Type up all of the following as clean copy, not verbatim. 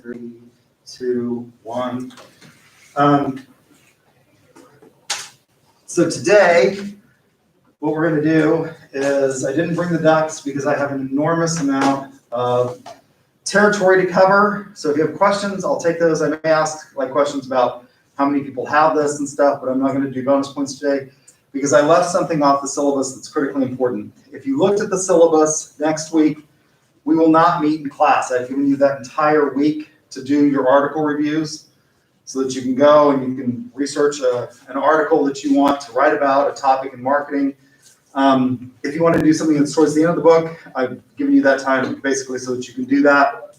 3, 2, 1. So today, what we're going to do is, I didn't bring the ducks because I have an enormous amount of territory to cover. So if you have questions, I'll take those. I may ask questions about how many people have this and stuff, but I'm not going to do bonus points today because I left something off the syllabus that's critically important. If you looked at the syllabus next week, we will not meet in class. I've given you that entire week to do your article reviews so that you can go and you can research an article that you want to write about, a topic in marketing. If you want to do something that's towards the end of the book, I've given you that time basically so that you can do that.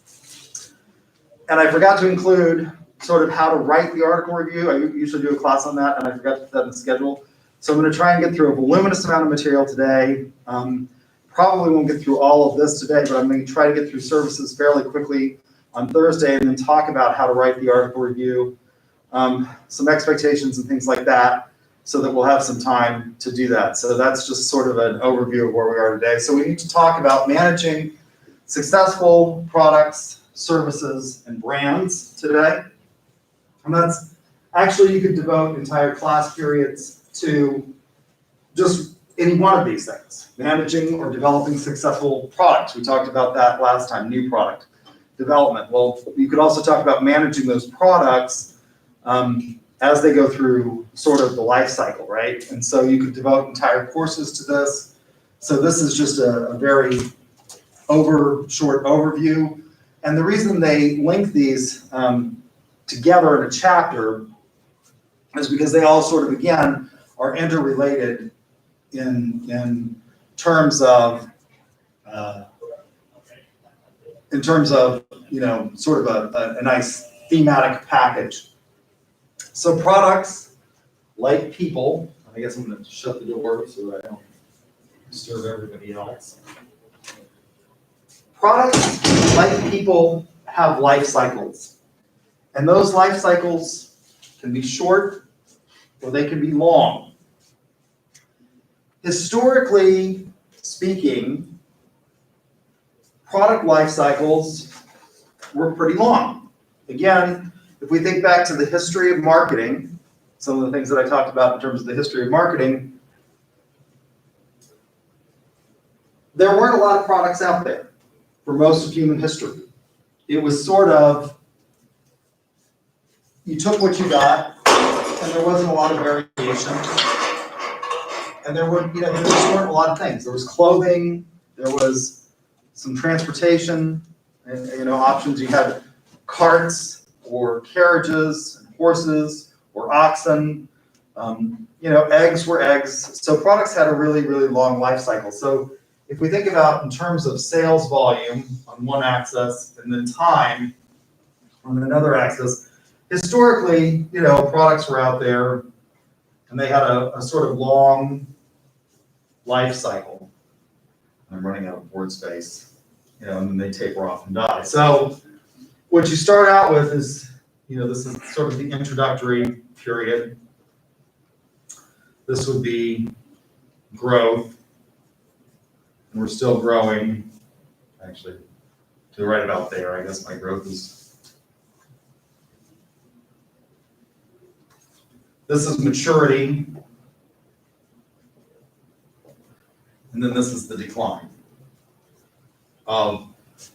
And I forgot to include sort of how to write the article review. I usually do a class on that, and I forgot to put that in the schedule. So I'm going to try and get through a voluminous amount of material today. Probably won't get through all of this today, but I'm going to try to get through services fairly quickly on Thursday and then talk about how to write the article review, some expectations and things like that, so that we'll have some time to do that. So that's just sort of an overview of where we are today. So we need to talk about managing successful products, services, and brands today. And that's actually, you could devote entire class periods to just any one of these things, managing or developing successful products. We talked about that last time, new product development. Well, you could also talk about managing those products as they go through sort of the life cycle, right? And so you could devote entire courses to this. So this is just a very short overview. And the reason they link these together in a chapter is because they all sort of, again, are interrelated in terms of you know, sort of a nice thematic package. So products, like people, I guess I'm going to shut the door so that I don't disturb everybody else. Products, like people, have life cycles. And those life cycles can be short or they can be long. Historically speaking, product life cycles were pretty long. Again, if we think back to the history of marketing, some of the things that I talked about in terms of the history of marketing, there weren't a lot of products out there for most of human history. It was sort of, you took what you got, and there wasn't a lot of variation. And there were, you know, there just weren't a lot of things. There was clothing, there was some transportation, and, you know, options. You had carts or carriages, and horses or oxen. You know, eggs were eggs. So products had a really, really long life cycle. So if we think about in terms of sales volume on one axis and then time on another axis, historically, you know, products were out there and they had a sort of long life cycle. I'm running out of board space, you know, and then they taper off and die. So what you start out with is, you know, this is sort of the introductory period. This would be growth. And we're still growing. Actually, to right about there, I guess my growth is. This is maturity. And then this is the decline of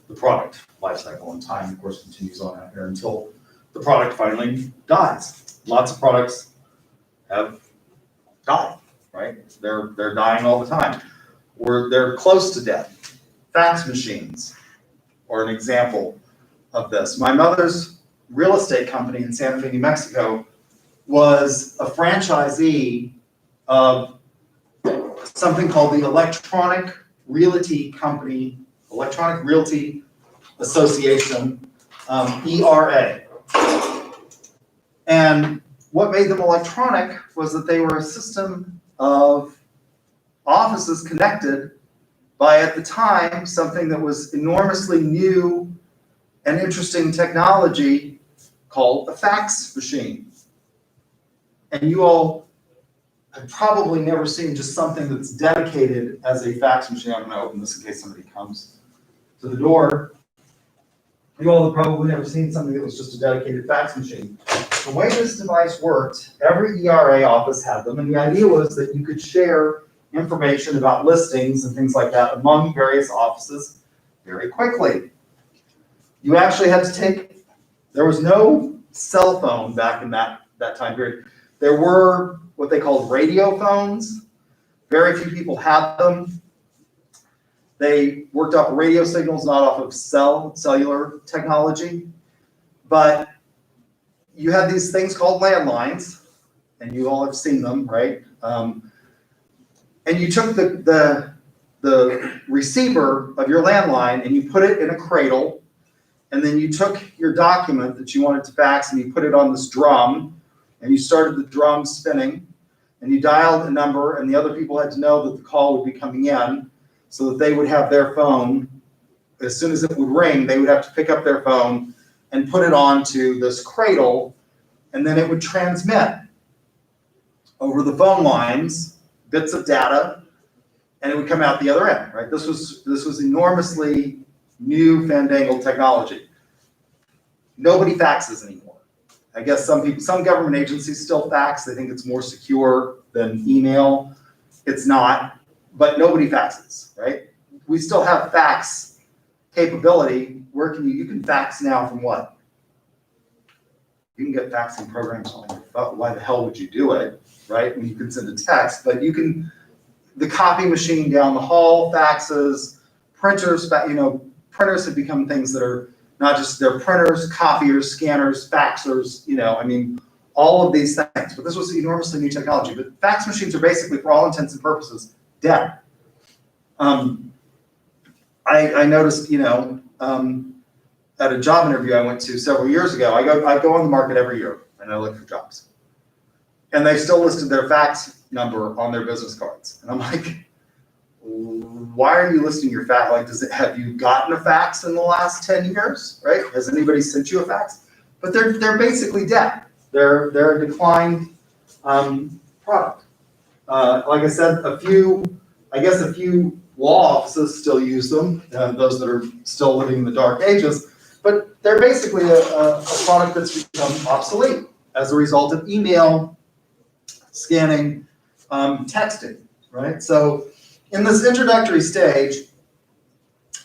the product life cycle, and time, of course, continues on out here until the product finally dies. Lots of products have died, right? They're dying all the time, or they're close to death. Fax machines are an example of this. My mother's real estate company in Santa Fe, New Mexico, was a franchisee of something called the Electronic Realty Company, Electronic Realty Association, ERA. And what made them electronic was that they were a system of offices connected by, at the time, something that was enormously new and interesting technology called a fax machine. And you all have probably never seen just something that's dedicated as a fax machine. I'm going to open this in case somebody comes to the door. You all have probably never seen something that was just a dedicated fax machine. The way this device worked, every ERA office had them, and the idea was that you could share information about listings and things like that among various offices very quickly. You actually had to there was no cell phone back in that time period. There were what they called radio phones. Very few people had them. They worked off radio signals, not off of cellular technology. But you had these things called landlines, and you all have seen them, right? And you took the receiver of your landline and you put it in a cradle, and then you took your document that you wanted to fax and you put it on this drum, and you started the drum spinning, and you dialed a number, and the other people had to know that the call would be coming in so that they would have their phone. As soon as it would ring, they would have to pick up their phone and put it onto this cradle, and then it would transmit over the phone lines bits of data, and it would come out the other end, right? This was enormously new fandangled technology. Nobody faxes anymore. I guess some government agencies still fax. They think it's more secure than email. It's not, but nobody faxes, right? We still have fax capability. Where can you can fax now from what? You can get faxing programs on your phone. Why the hell would you do it, right? When you can send a text, but you can, the copy machine down the hall faxes, printers, printers have become things that are not just, they're printers, copiers, scanners, faxers, I mean, all of these things. But this was enormously new technology. But fax machines are basically, for all intents and purposes, dead. I noticed, at a job interview I went to several years ago, I go on the market every year and I look for jobs. And they still listed their fax number on their business cards. And I'm like, why are you listing your fax? Like, have you gotten a fax in the last 10 years, right? Has anybody sent you a fax? But they're basically dead. They're a declined product. Like I said, a few law offices still use them, those that are still living in the dark ages, but they're basically a product that's become obsolete as a result of email, scanning, texting, right? So in this introductory stage,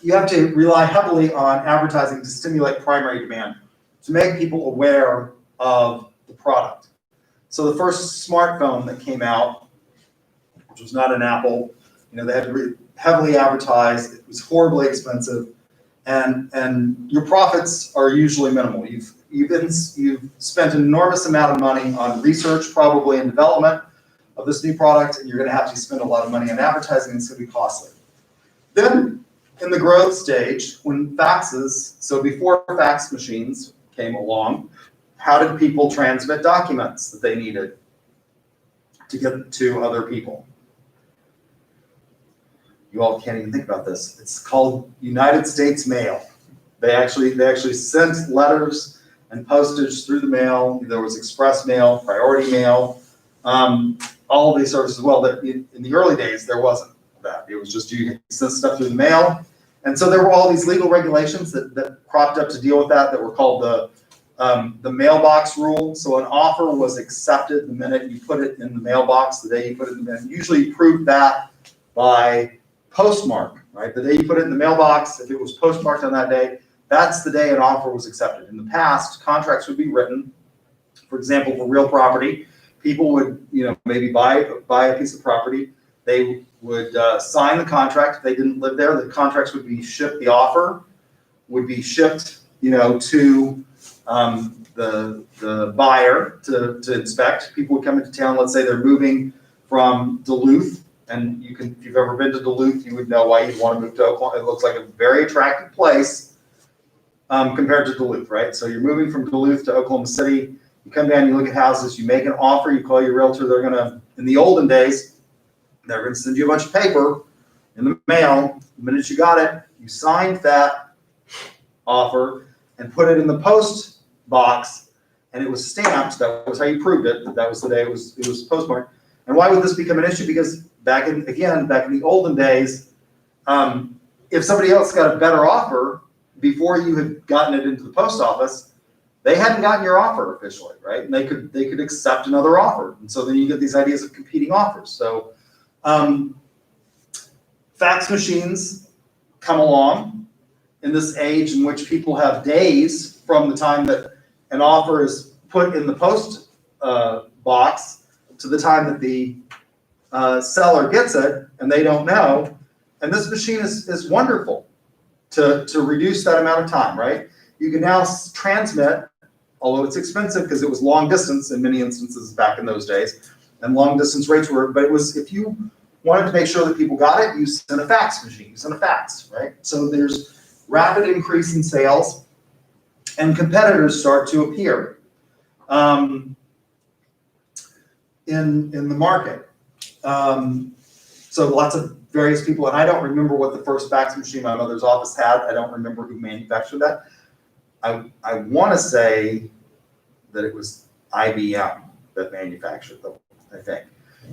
you have to rely heavily on advertising to stimulate primary demand, to make people aware of the product. So the first smartphone that came out, which was not an Apple, they had to heavily advertise. It was horribly expensive, and your profits are usually minimal. You've spent an enormous amount of money on research, probably, and development of this new product, and you're going to have to spend a lot of money on advertising, and it's going to be costly. Then, in the growth stage, when faxes, so before fax machines came along, how did people transmit documents that they needed to get to other people? You all can't even think about this. It's called United States Mail. They actually sent letters and postage through the mail. There was express mail, priority mail, all of these services. Well, in the early days, there wasn't that. It was just you sent stuff through the mail. And so there were all these legal regulations that cropped up to deal with that were called the mailbox rule. So an offer was accepted the minute you put it in the mailbox, the day you put it in the mail. Usually you proved that by postmark, right? The day you put it in the mailbox, if it was postmarked on that day, that's the day an offer was accepted. In the past, contracts would be written. For example, for real property, people would, maybe buy a piece of property. They would sign the contract. If they didn't live there, the contracts would be shipped. The offer would be shipped, to the buyer to inspect. People would come into town. Let's say they're moving from Duluth, and if you've ever been to Duluth, you would know why you'd want to move to Oklahoma. It looks like a very attractive place compared to Duluth, right? So you're moving from Duluth to Oklahoma City. You come down, you look at houses, you make an offer, you call your realtor. They're gonna, in the olden days, they're gonna send you a bunch of paper in the mail. The minute you got it, you signed that offer and put it in the post box, and it was stamped. That was how you proved it. That was the day it was postmarked. And why would this become an issue? Because back in the olden days, if somebody else got a better offer, before you had gotten it into the post office, they hadn't gotten your offer officially, right? And they could accept another offer. And so then you get these ideas of competing offers. So fax machines come along in this age in which people have days from the time that an offer is put in the post box to the time that the seller gets it, and they don't know. And this machine is wonderful to reduce that amount of time, right? You can now transmit, although it's expensive because it was long distance in many instances back in those days, and long distance rates were, but it was, if you wanted to make sure that people got it, you sent a fax machine, you sent a fax, right? So there's rapid increase in sales, and competitors start to appear in the market. So lots of various people, and I don't remember what the first fax machine my mother's office had. I don't remember who manufactured that. I want to say that it was IBM that manufactured them, I think.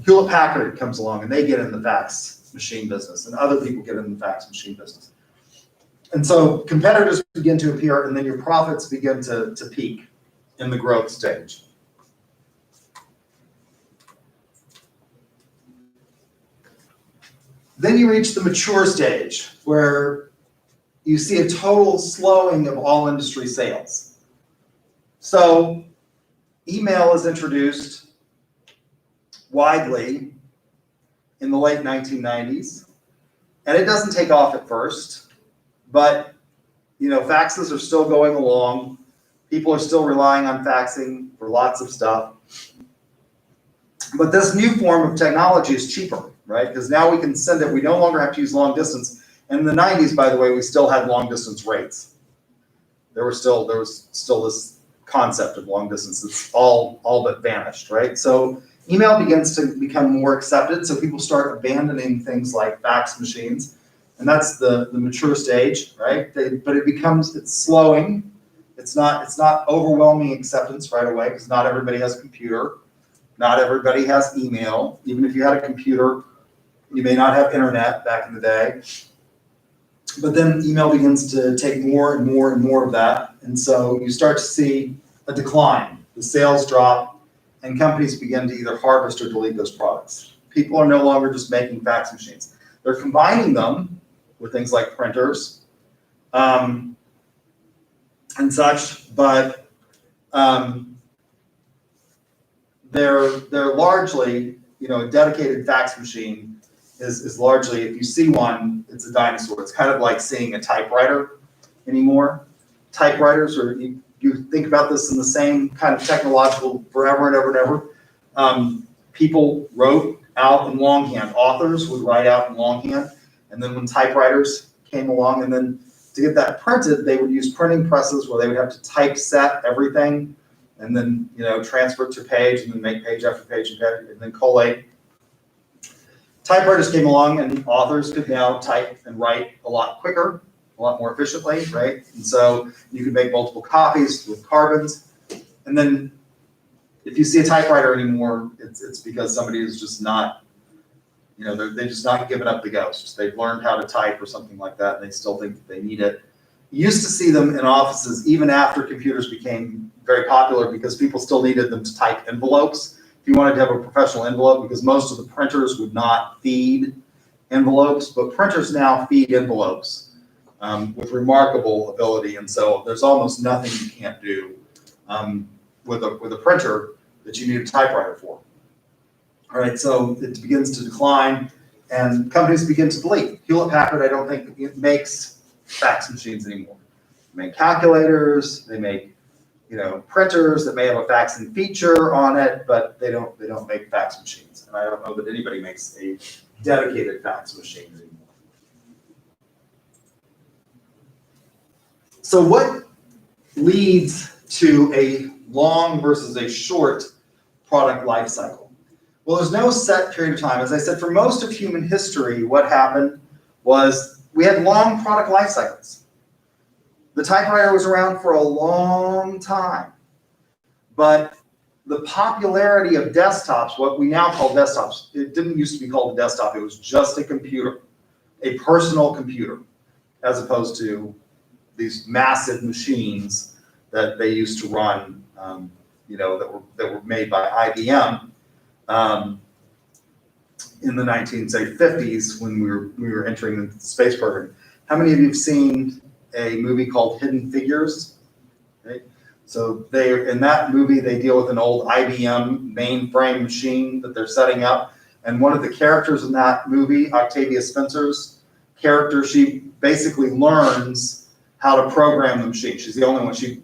Hewlett Packard comes along and they get in the fax machine business, and other people get in the fax machine business. And so competitors begin to appear, and then your profits begin to peak in the growth stage. Then you reach the mature stage, where you see a total slowing of all industry sales. So email is introduced widely in the late 1990s, and it doesn't take off at first, but faxes are still going along. People are still relying on faxing for lots of stuff. But this new form of technology is cheaper, right? Because now we can send it, we no longer have to use long distance. And in the 90s, by the way, we still had long distance rates. There was still this concept of long distance. It's all but vanished, right? So email begins to become more accepted. So people start abandoning things like fax machines. And that's the mature stage, right? But it's slowing. It's not overwhelming acceptance right away, because not everybody has a computer. Not everybody has email. Even if you had a computer, you may not have internet back in the day. But then email begins to take more and more and more of that. And so you start to see a decline. The sales drop, and companies begin to either harvest or delete those products. People are no longer just making fax machines. They're combining them with things like printers and such, but they're largely, a dedicated fax machine is largely, if you see one, it's a dinosaur. It's kind of like seeing a typewriter anymore. Typewriters, or you think about this in the same kind of technological forever and ever and ever. People wrote out in longhand. Authors would write out in longhand. And then when typewriters came along, and then to get that printed, they would use printing presses where they would have to typeset everything and then, transfer it to page, and then make page after page and then collate. Typewriters came along, and authors could now type and write a lot quicker, a lot more efficiently, right? And so you could make multiple copies with carbons. And then if you see a typewriter anymore, it's because somebody is just not, they're just not giving up the ghost. They've learned how to type or something like that, and they still think that they need it. You used to see them in offices even after computers became very popular, because people still needed them to type envelopes. If you wanted to have a professional envelope, because most of the printers would not feed envelopes, but printers now feed envelopes with remarkable ability. And so there's almost nothing you can't do with a printer that you need a typewriter for. All right, so it begins to decline, and companies begin to delete. Hewlett Packard, I don't think it makes fax machines anymore. They make calculators, they make printers that may have a faxing feature on it, but they don't make fax machines. And I don't know that anybody makes a dedicated fax machine anymore. So what leads to a long versus a short product life cycle? Well, there's no set period of time. As I said, for most of human history, what happened was we had long product life cycles. The typewriter was around for a long time, but the popularity of desktops, what we now call desktops, it didn't used to be called a desktop. It was just a computer, a personal computer, as opposed to these massive machines that they used to run, that were made by IBM in the 50s when we were entering the space program. How many of you have seen a movie called Hidden Figures? Right? So in that movie, they deal with an old IBM mainframe machine that they're setting up. And one of the characters in that movie, Octavia Spencer's character, she basically learns how to program the machine. She's the only one. She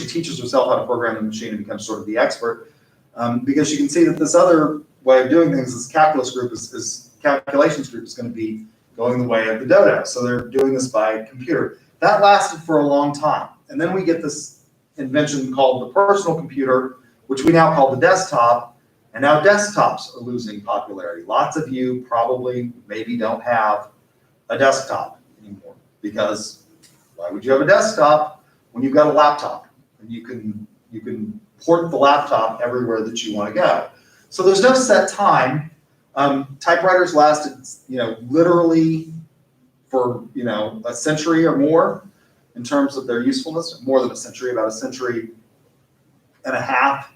teaches herself how to program the machine and becomes sort of the expert. Because you can see that this other way of doing things, this calculations group is going to be going the way of the dodo. So they're doing this by computer. That lasted for a long time. And then we get this invention called the personal computer, which we now call the desktop. And now desktops are losing popularity. Lots of you probably maybe don't have a desktop anymore, because why would you have a desktop when you've got a laptop and you can port the laptop everywhere that you want to go? So there's no set time. Typewriters lasted, literally for, a century or more in terms of their usefulness, more than a century, about a century and a half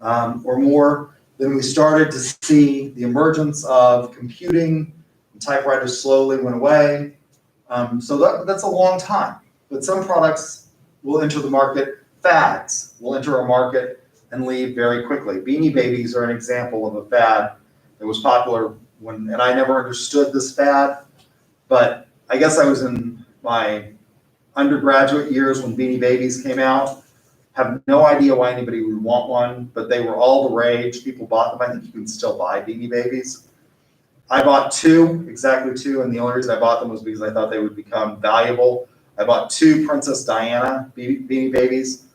or more. Then we started to see the emergence of computing, and typewriters slowly went away. So that's a long time. But some products will enter the market, fads will enter a market and leave very quickly. Beanie Babies are an example of a fad that was popular and I never understood this fad, but I guess I was in my undergraduate years when Beanie Babies came out. Have no idea why anybody would want one, but they were all the rage. People bought them. I think you can still buy Beanie Babies. I bought two, exactly two, and the only reason I bought them was because I thought they would become valuable. I bought two Princess Diana Beanie Babies,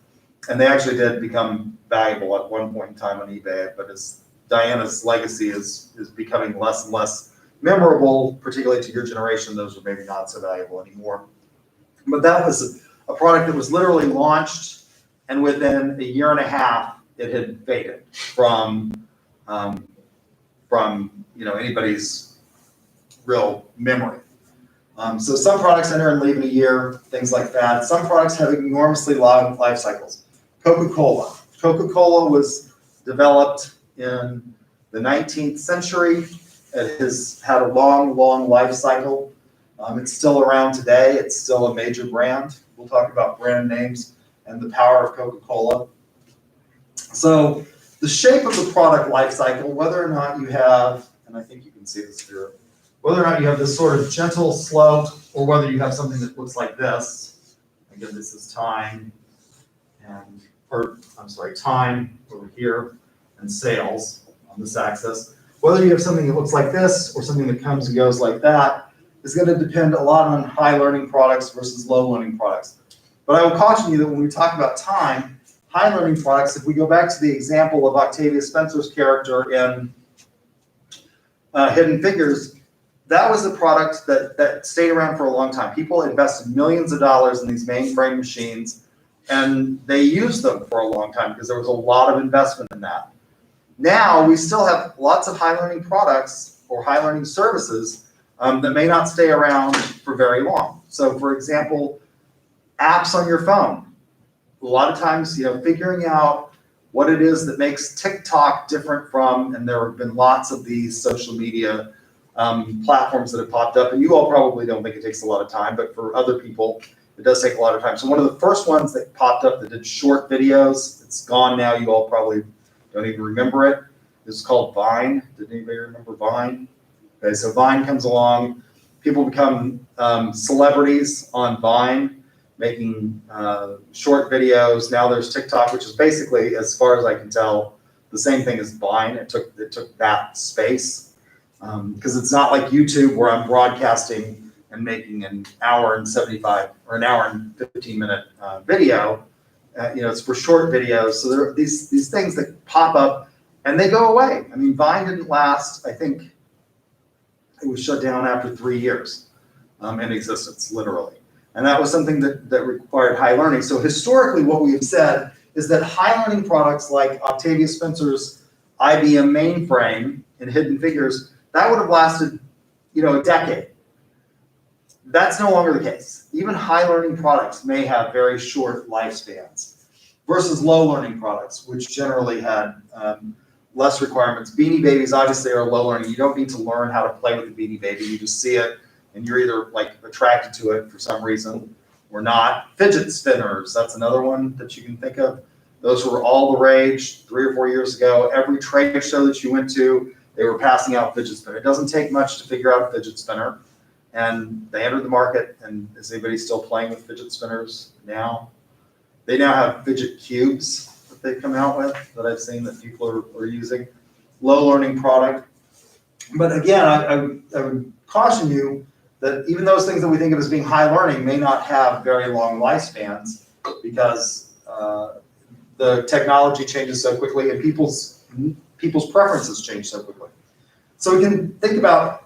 and they actually did become valuable at one point in time on eBay, but as Diana's legacy is becoming less and less memorable, particularly to your generation, those are maybe not so valuable anymore. But that was a product that was literally launched, and within a year and a half, it had faded from anybody's real memory. So some products enter and leave in a year, things like that. Some products have enormously long life cycles. Coca-Cola. Coca-Cola was developed in the 19th century. It has had a long, long life cycle. It's still around today. It's still a major brand. We'll talk about brand names and the power of Coca-Cola. So the shape of the product life cycle, whether or not you have, and I think you can see this here, whether or not you have this sort of gentle slope, or whether you have something that looks like this. Again, this is time, time over here, and sales on this axis. Whether you have something that looks like this or something that comes and goes like that is going to depend a lot on high learning products versus low learning products. But I will caution you that when we talk about time, high learning products, if we go back to the example of Octavia Spencer's character in Hidden Figures, that was a product that stayed around for a long time. People invested millions of dollars in these mainframe machines, and they used them for a long time because there was a lot of investment in that. Now we still have lots of high learning products or high learning services that may not stay around for very long. So for example, apps on your phone. A lot of times, figuring out what it is that makes TikTok different from, and there have been lots of these social media platforms that have popped up, and you all probably don't think it takes a lot of time, but for other people, it does take a lot of time. So one of the first ones that popped up that did short videos, it's gone now, you all probably don't even remember it. It's called Vine. Did anybody remember Vine? Okay, so Vine comes along, people become celebrities on Vine, making short videos. Now there's TikTok, which is basically, as far as I can tell, the same thing as Vine. It took that space, because it's not like YouTube where I'm broadcasting and making an hour and 75 or an hour and 15-minute video. It's for short videos. So there are these things that pop up and they go away. I mean, Vine didn't last. I think it was shut down after 3 years in existence, literally. And that was something that required high learning. So historically, what we have said is that high learning products like Octavia Spencer's IBM mainframe and Hidden Figures, that would have lasted, a decade. That's no longer the case. Even high learning products may have very short lifespans versus low learning products, which generally had less requirements. Beanie Babies obviously are low learning. You don't need to learn how to play with the Beanie Baby. You just see it and you're either like attracted to it for some reason or not. Fidget spinners, that's another one that you can think of. Those were all the rage 3 or 4 years ago. Every trade show that you went to, they were passing out fidget spinner. It doesn't take much to figure out a fidget spinner. And they entered the market, and is anybody still playing with fidget spinners now? They now have fidget cubes that they've come out with that I've seen that people are using. Low learning product. But again, I would caution you that even those things that we think of as being high learning may not have very long lifespans because the technology changes so quickly and people's preferences change so quickly. So we can think about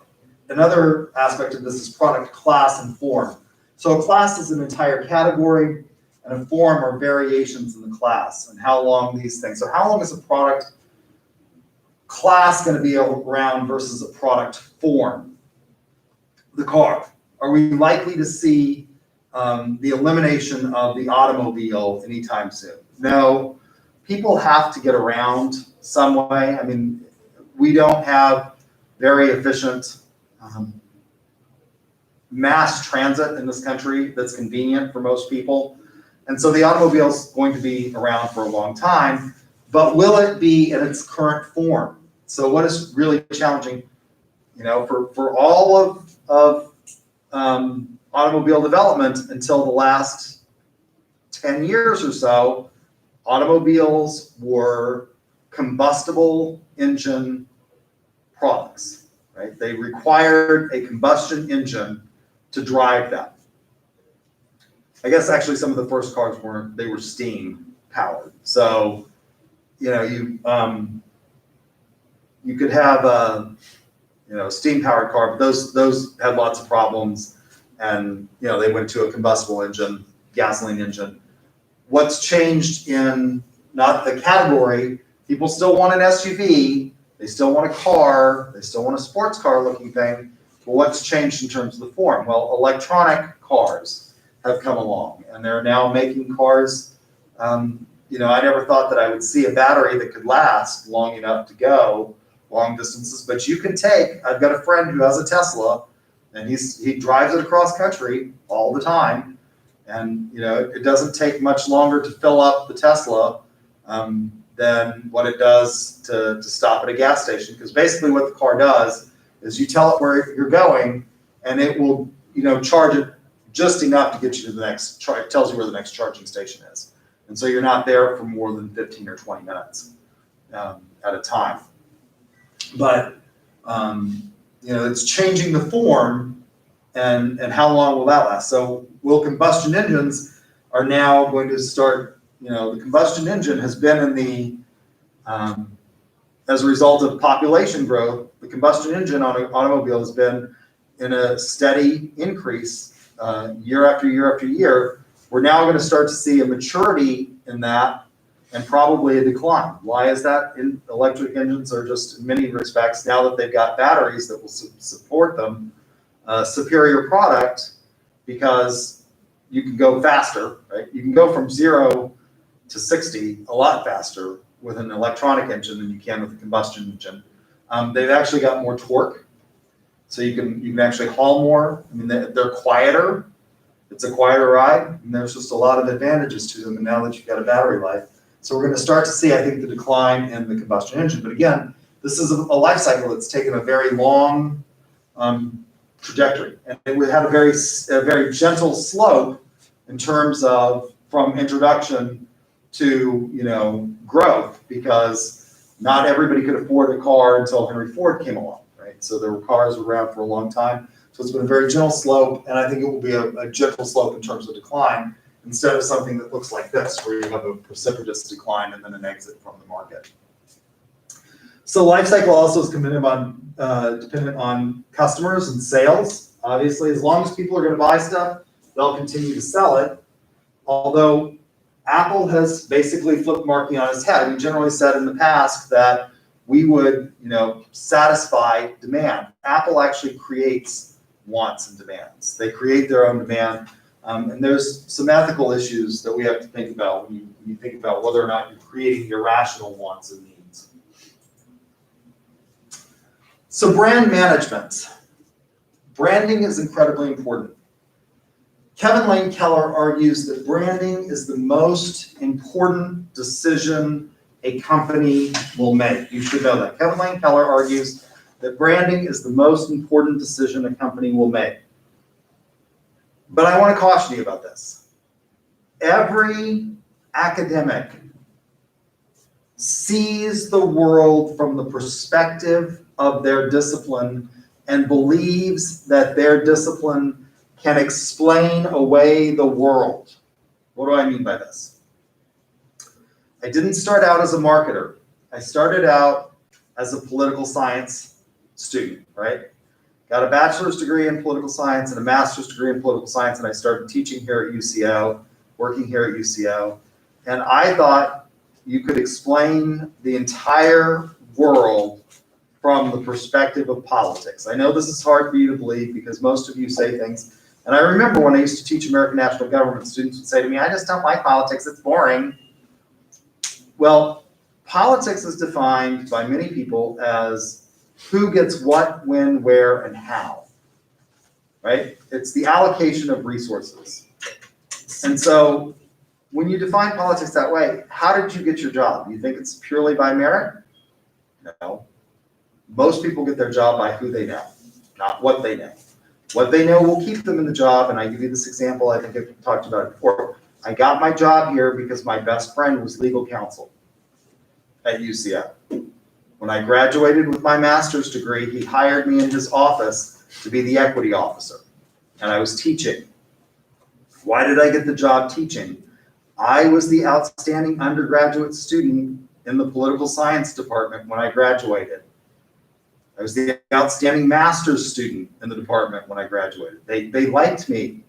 another aspect of this is product class and form. So a class is an entire category, and a form are variations in the class and how long these things. So how long is a product class going to be around versus a product form? The car. Are we likely to see the elimination of the automobile anytime soon? No. People have to get around some way. I mean, we don't have very efficient mass transit in this country that's convenient for most people. And so the automobile is going to be around for a long time, but will it be in its current form? So what is really challenging, you know, for all of automobile development until the last 10 years or so, automobiles were combustible engine products, right? They required a combustion engine to drive them. I guess actually some of the first cars weren't, they were steam powered. So, you know, you could have a, you know, steam powered car, but those had lots of problems and, you know, they went to a combustible engine, gasoline engine. What's changed in not the category, people still want an SUV, they still want a car, they still want a sports car looking thing. But what's changed in terms of the form? Well, electronic cars have come along and they're now making cars. You know, I never thought that I would see a battery that could last long enough to go long distances, but you can take, I've got a friend who has a Tesla and he drives it across country all the time. And, you know, it doesn't take much longer to fill up the Tesla than what it does to stop at a gas station. Because basically what the car does is you tell it where you're going and it will, you know, charge it just enough to get you to the next, it tells you where the next charging station is. And so you're not there for more than 15 or 20 minutes at a time. But, you know, it's changing the form and how long will that last? So will combustion engines are now going to start, you know, the combustion engine has been in the, as a result of population growth, the combustion engine on an automobile has been in a steady increase year after year after year. We're now going to start to see a maturity in that and probably a decline. Why is that? Electric engines are just, in many respects, now that they've got batteries that will support them, superior product because you can go faster, right? You can go from 0 to 60 a lot faster with an electronic engine than you can with a combustion engine. They've actually got more torque, so you can actually haul more. I mean, they're quieter. It's a quieter ride, and there's just a lot of advantages to them. And now that you've got a battery life, so we're going to start to see, I think, the decline in the combustion engine. But again, this is a life cycle that's taken a very long trajectory, and it had a very gentle slope in terms of from introduction to, you know, growth, because not everybody could afford a car until Henry Ford came along, right? So there were cars around for a long time. So it's been a very gentle slope, and I think it will be a gentle slope in terms of decline instead of something that looks like this, where you have a precipitous decline and then an exit from the market. So life cycle also is dependent on customers and sales. Obviously, as long as people are going to buy stuff, they'll continue to sell it. Although Apple has basically flipped marketing on its head. We generally said in the past that we would, you know, satisfy demand. Apple actually creates wants and demands. They create their own demand. And there's some ethical issues that we have to think about when you think about whether or not you're creating irrational wants and needs. So brand management. Branding is incredibly important. Kevin Lane Keller argues that branding is the most important decision a company will make. You should know that. Kevin Lane Keller argues that branding is the most important decision a company will make. But I want to caution you about this. Every academic sees the world from the perspective of their discipline and believes that their discipline can explain away the world. What do I mean by this? I didn't start out as a marketer. I started out as a political science student, right? Got a bachelor's degree in political science and a master's degree in political science, and I started teaching here at UCO, working here at UCO. And I thought you could explain the entire world from the perspective of politics. I know this is hard for you to believe because most of you say things. And I remember when I used to teach American national government, students would say to me, I just don't like politics, it's boring. Well, politics is defined by many people as who gets what, when, where, and how, right? It's the allocation of resources. And so when you define politics that way, how did you get your job? You think it's purely by merit? No. Most people get their job by who they know, not what they know. What they know will keep them in the job, and I give you this example, I think I've talked about it before. I got my job here because my best friend was legal counsel at UCO. When I graduated with my master's degree, he hired me in his office to be the equity officer, and I was teaching. Why did I get the job teaching? I was the outstanding undergraduate student in the political science department when I graduated. I was the outstanding master's student in the department when I graduated. They liked me,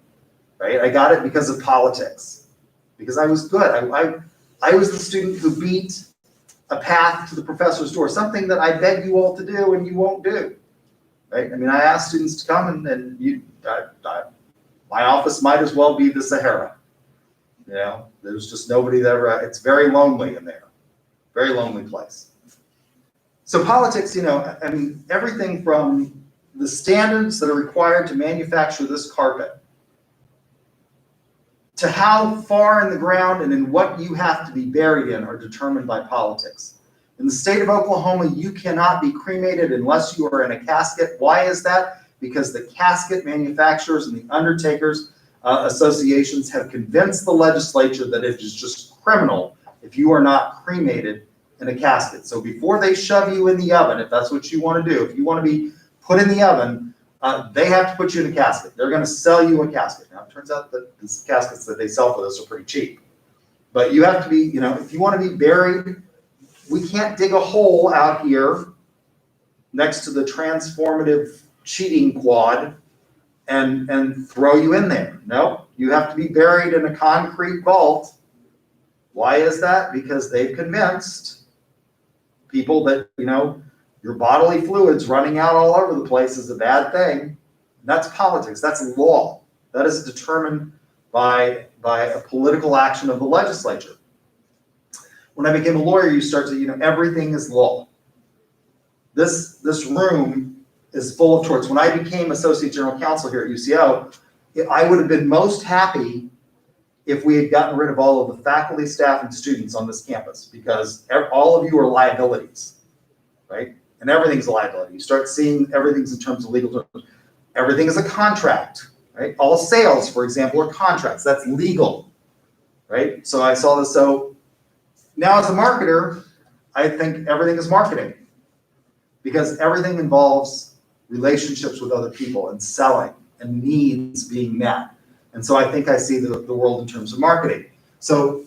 right? I got it because of politics, because I was good. I was the student who beat a path to the professor's door, something that I beg you all to do and you won't do, right? I mean, I asked students to come and my office might as well be the Sahara. You know, there's just nobody there. It's very lonely in there, very lonely place. So politics, you know, I mean, everything from the standards that are required to manufacture this carpet to how far in the ground and in what you have to be buried in are determined by politics. In the state of Oklahoma, you cannot be cremated unless you are in a casket. Why is that? Because the casket manufacturers and the undertakers associations have convinced the legislature that it is just criminal if you are not cremated in a casket. So before they shove you in the oven, if that's what you want to do, if you want to be put in the oven, they have to put you in a casket. They're going to sell you a casket. Now, it turns out that the caskets that they sell for this are pretty cheap. But you have to be, you know, if you want to be buried, we can't dig a hole out here next to the transformative cheating quad and throw you in there. No, you have to be buried in a concrete vault. Why is that? Because they've convinced people that, you know, your bodily fluids running out all over the place is a bad thing. And that's politics. That's law. That is determined by a political action of the legislature. When I became a lawyer, you start to, you know, everything is law. This room is full of torts. When I became Associate General Counsel here at UCO, I would have been most happy if we had gotten rid of all of the faculty, staff, and students on this campus, because all of you are liabilities, right? And everything's a liability. You start seeing everything's in terms of legal terms. Everything is a contract, right? All sales, for example, are contracts. That's legal, right? So I saw this. So now as a marketer, I think everything is marketing, because everything involves relationships with other people and selling and needs being met. And so I think I see the world in terms of marketing. So,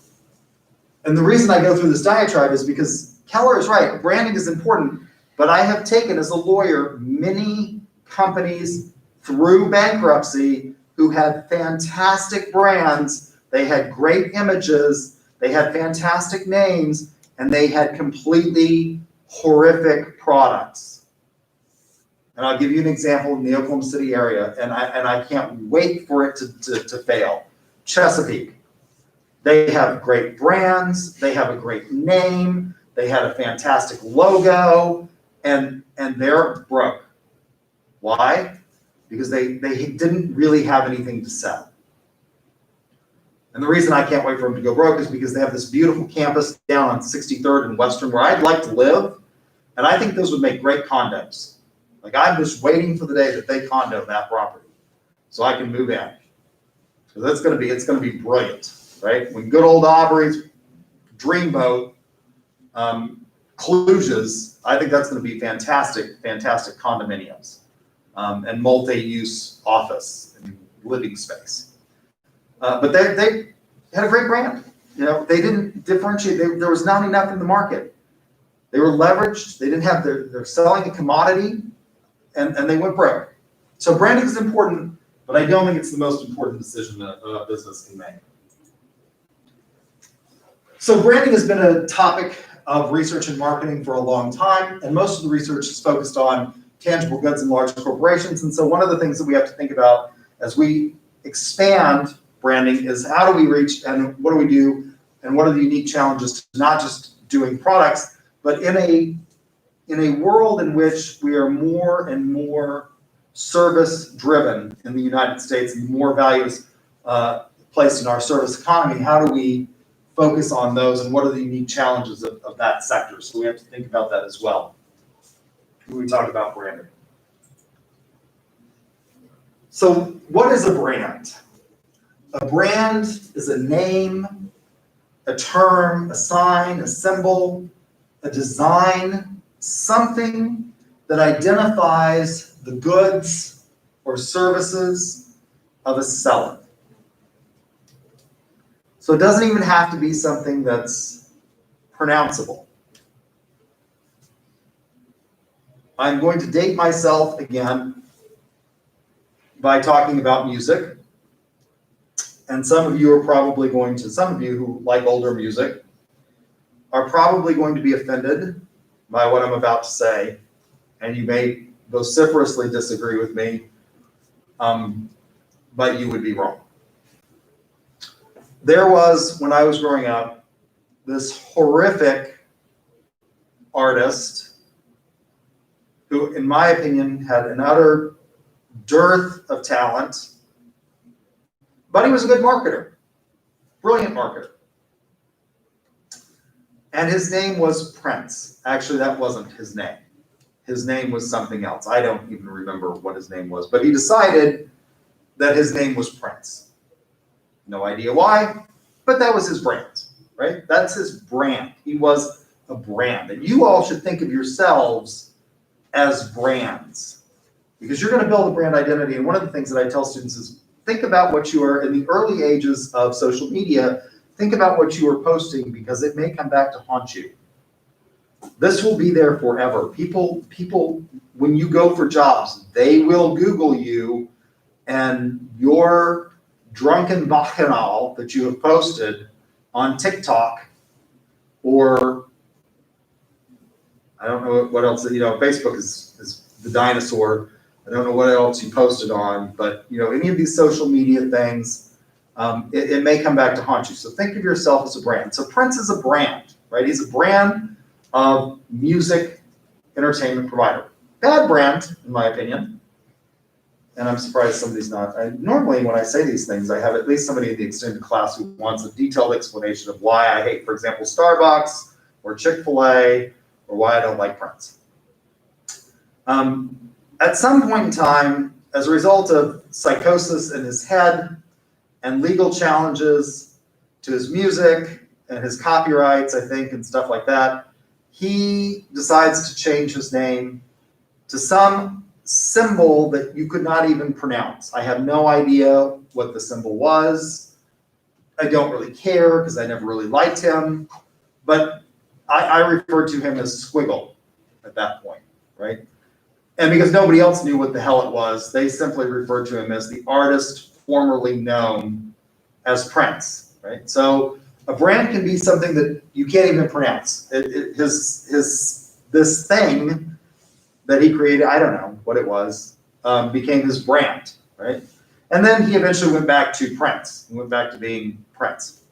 and the reason I go through this diatribe is because Keller is right, branding is important, but I have taken as a lawyer many companies through bankruptcy who had fantastic brands, they had great images, they had fantastic names, and they had completely horrific products. And I'll give you an example in the Oklahoma City area, and I can't wait for it to fail. Chesapeake. They have great brands, they have a great name, they had a fantastic logo, and they're broke. Why? Because they didn't really have anything to sell. And the reason I can't wait for them to go broke is because they have this beautiful campus down on 63rd and Western where I'd like to live, and I think those would make great condos. Like, I'm just waiting for the day that they condo that property so I can move in. So it's gonna be brilliant, right? When good old Aubrey's dreamboat Clujas, I think that's gonna be fantastic condominiums and multi-use office and living space. But they had a great brand. You know, they didn't differentiate. There was not enough in the market. They were leveraged. They didn't have they're selling a commodity, and they went broke. So branding is important, but I don't think it's the most important decision that a business can make. So branding has been a topic of research and marketing for a long time, and most of the research is focused on tangible goods and large corporations. And so one of the things that we have to think about as we expand branding is how do we reach and what do we do and what are the unique challenges to not just doing products, but in a world in which we are more and more service driven in the United States and more values placed in our service economy, how do we focus on those and what are the unique challenges of that sector? So we have to think about that as well when we talk about branding. So what is a brand? A brand is a name, a term, a sign, a symbol, a design, something that identifies the goods or services of a seller. So it doesn't even have to be something that's pronounceable. I'm going to date myself again by talking about music. And some of you who like older music are probably going to be offended by what I'm about to say, and you may vociferously disagree with me, but you would be wrong. There was, when I was growing up, this horrific artist who, in my opinion, had an utter dearth of talent, but he was a good marketer, brilliant marketer. And his name was Prince. Actually, that wasn't his name. His name was something else. I don't even remember what his name was, but he decided that his name was Prince. No idea why, but that was his brand, right? That's his brand. He was a brand. And you all should think of yourselves as brands because you're going to build a brand identity. And one of the things that I tell students is think about what you are in the early ages of social media. Think about what you are posting because it may come back to haunt you. This will be there forever. People, when you go for jobs, they will Google you and your drunken bacchanal that you have posted on TikTok or I don't know what else, Facebook is the dinosaur. I don't know what else you posted on, but any of these social media things, it may come back to haunt you. So think of yourself as a brand. So Prince is a brand, right? He's a brand of music entertainment provider. Bad brand, in my opinion. And I'm surprised somebody's not. Normally, when I say these things, I have at least somebody in the extended class who wants a detailed explanation of why I hate, for example, Starbucks or Chick-fil-A or why I don't like Prince. At some point in time, as a result of psychosis in his head and legal challenges to his music and his copyrights, I think, and stuff like that, he decides to change his name to some symbol that you could not even pronounce. I have no idea what the symbol was. I don't really care because I never really liked him, but I referred to him as Squiggle at that point, right? And because nobody else knew what the hell it was, they simply referred to him as the artist formerly known as Prince, right? So a brand can be something that you can't even pronounce. This thing that he created, I don't know what it was, became his brand, right? And then he eventually went back to Prince. He went back to being Prince.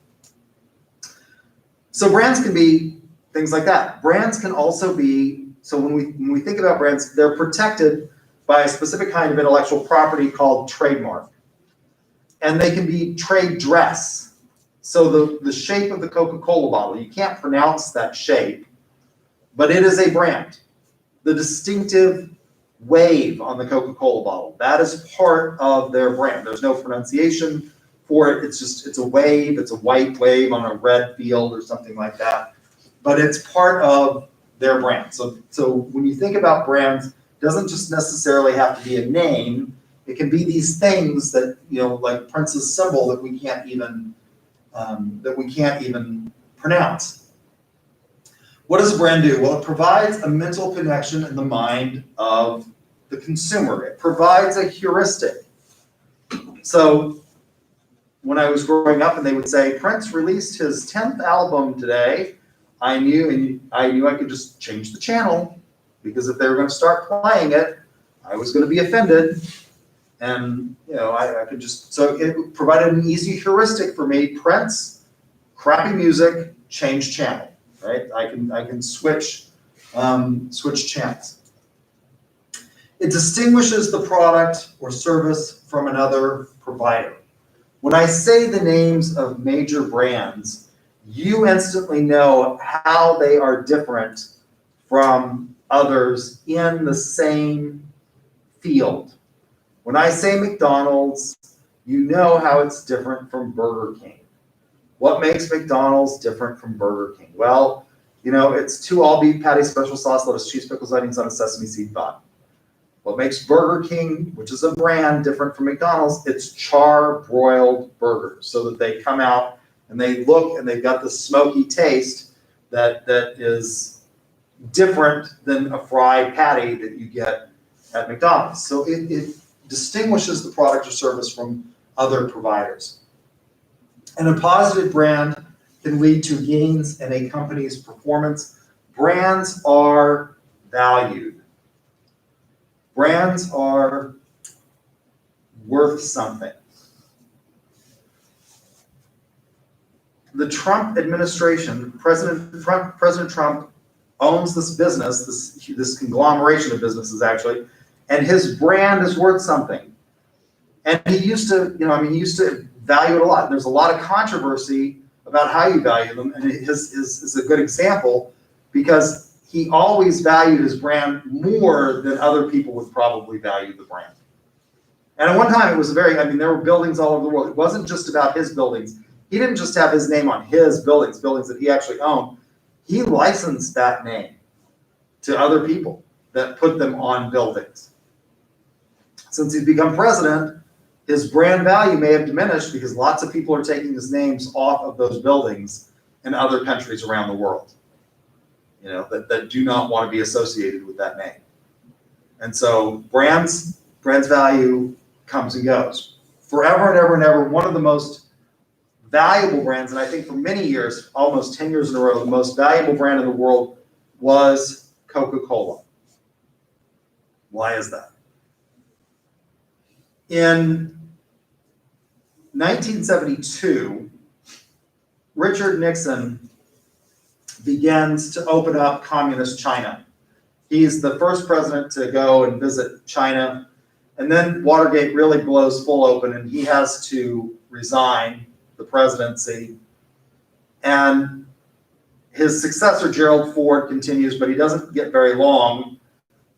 So brands can be things like that. Brands can also be, so when we think about brands, they're protected by a specific kind of intellectual property called trademark. And they can be trade dress. So the shape of the Coca-Cola bottle, you can't pronounce that shape, but it is a brand. The distinctive wave on the Coca-Cola bottle, that is part of their brand. There's no pronunciation for it. It's a wave. It's a white wave on a red field or something like that. But it's part of their brand. So when you think about brands, it doesn't just necessarily have to be a name. It can be these things that, like Prince's symbol that we can't even pronounce. What does a brand do? Well, it provides a mental connection in the mind of the consumer. It provides a heuristic. So when I was growing up and they would say, Prince released his 10th album today, I knew I could just change the channel, because if they were going to start playing it, I was going to be offended. And, I could just, so it provided an easy heuristic for me. Prince, crappy music, change channel, right? I can switch channels. It distinguishes the product or service from another provider. When I say the names of major brands, you instantly know how they are different from others in the same field. When I say McDonald's, you know how it's different from Burger King. What makes McDonald's different from Burger King? Well, it's 2 all-beef patties, special sauce, lettuce, cheese, pickles, onions on a sesame seed bun. What makes Burger King, which is a brand, different from McDonald's? It's char-broiled burgers, so that they come out and they look and they've got the smoky taste that is different than a fried patty that you get at McDonald's. So it distinguishes the product or service from other providers. And a positive brand can lead to gains in a company's performance. Brands are valued. Brands are worth something. The Trump administration, President Trump owns this business, this conglomeration of businesses actually, and his brand is worth something. And he used to, he used to value it a lot. There's a lot of controversy about how you value them, and his is a good example, because he always valued his brand more than other people would probably value the brand. And at one time it was there were buildings all over the world. It wasn't just about his buildings. He didn't just have his name on his buildings that he actually owned. He licensed that name to other people that put them on buildings. Since he's become president, his brand value may have diminished because lots of people are taking his names off of those buildings in other countries around the world, that do not want to be associated with that name. And so brands value comes and goes. Forever and ever and ever, one of the most valuable brands, and I think for many years, almost 10 years in a row, the most valuable brand in the world was Coca-Cola. Why is that? In 1972, Richard Nixon begins to open up communist China. He's the first president to go and visit China, and then Watergate really blows full open, and he has to resign the presidency. And his successor, Gerald Ford, continues, but he doesn't get very long,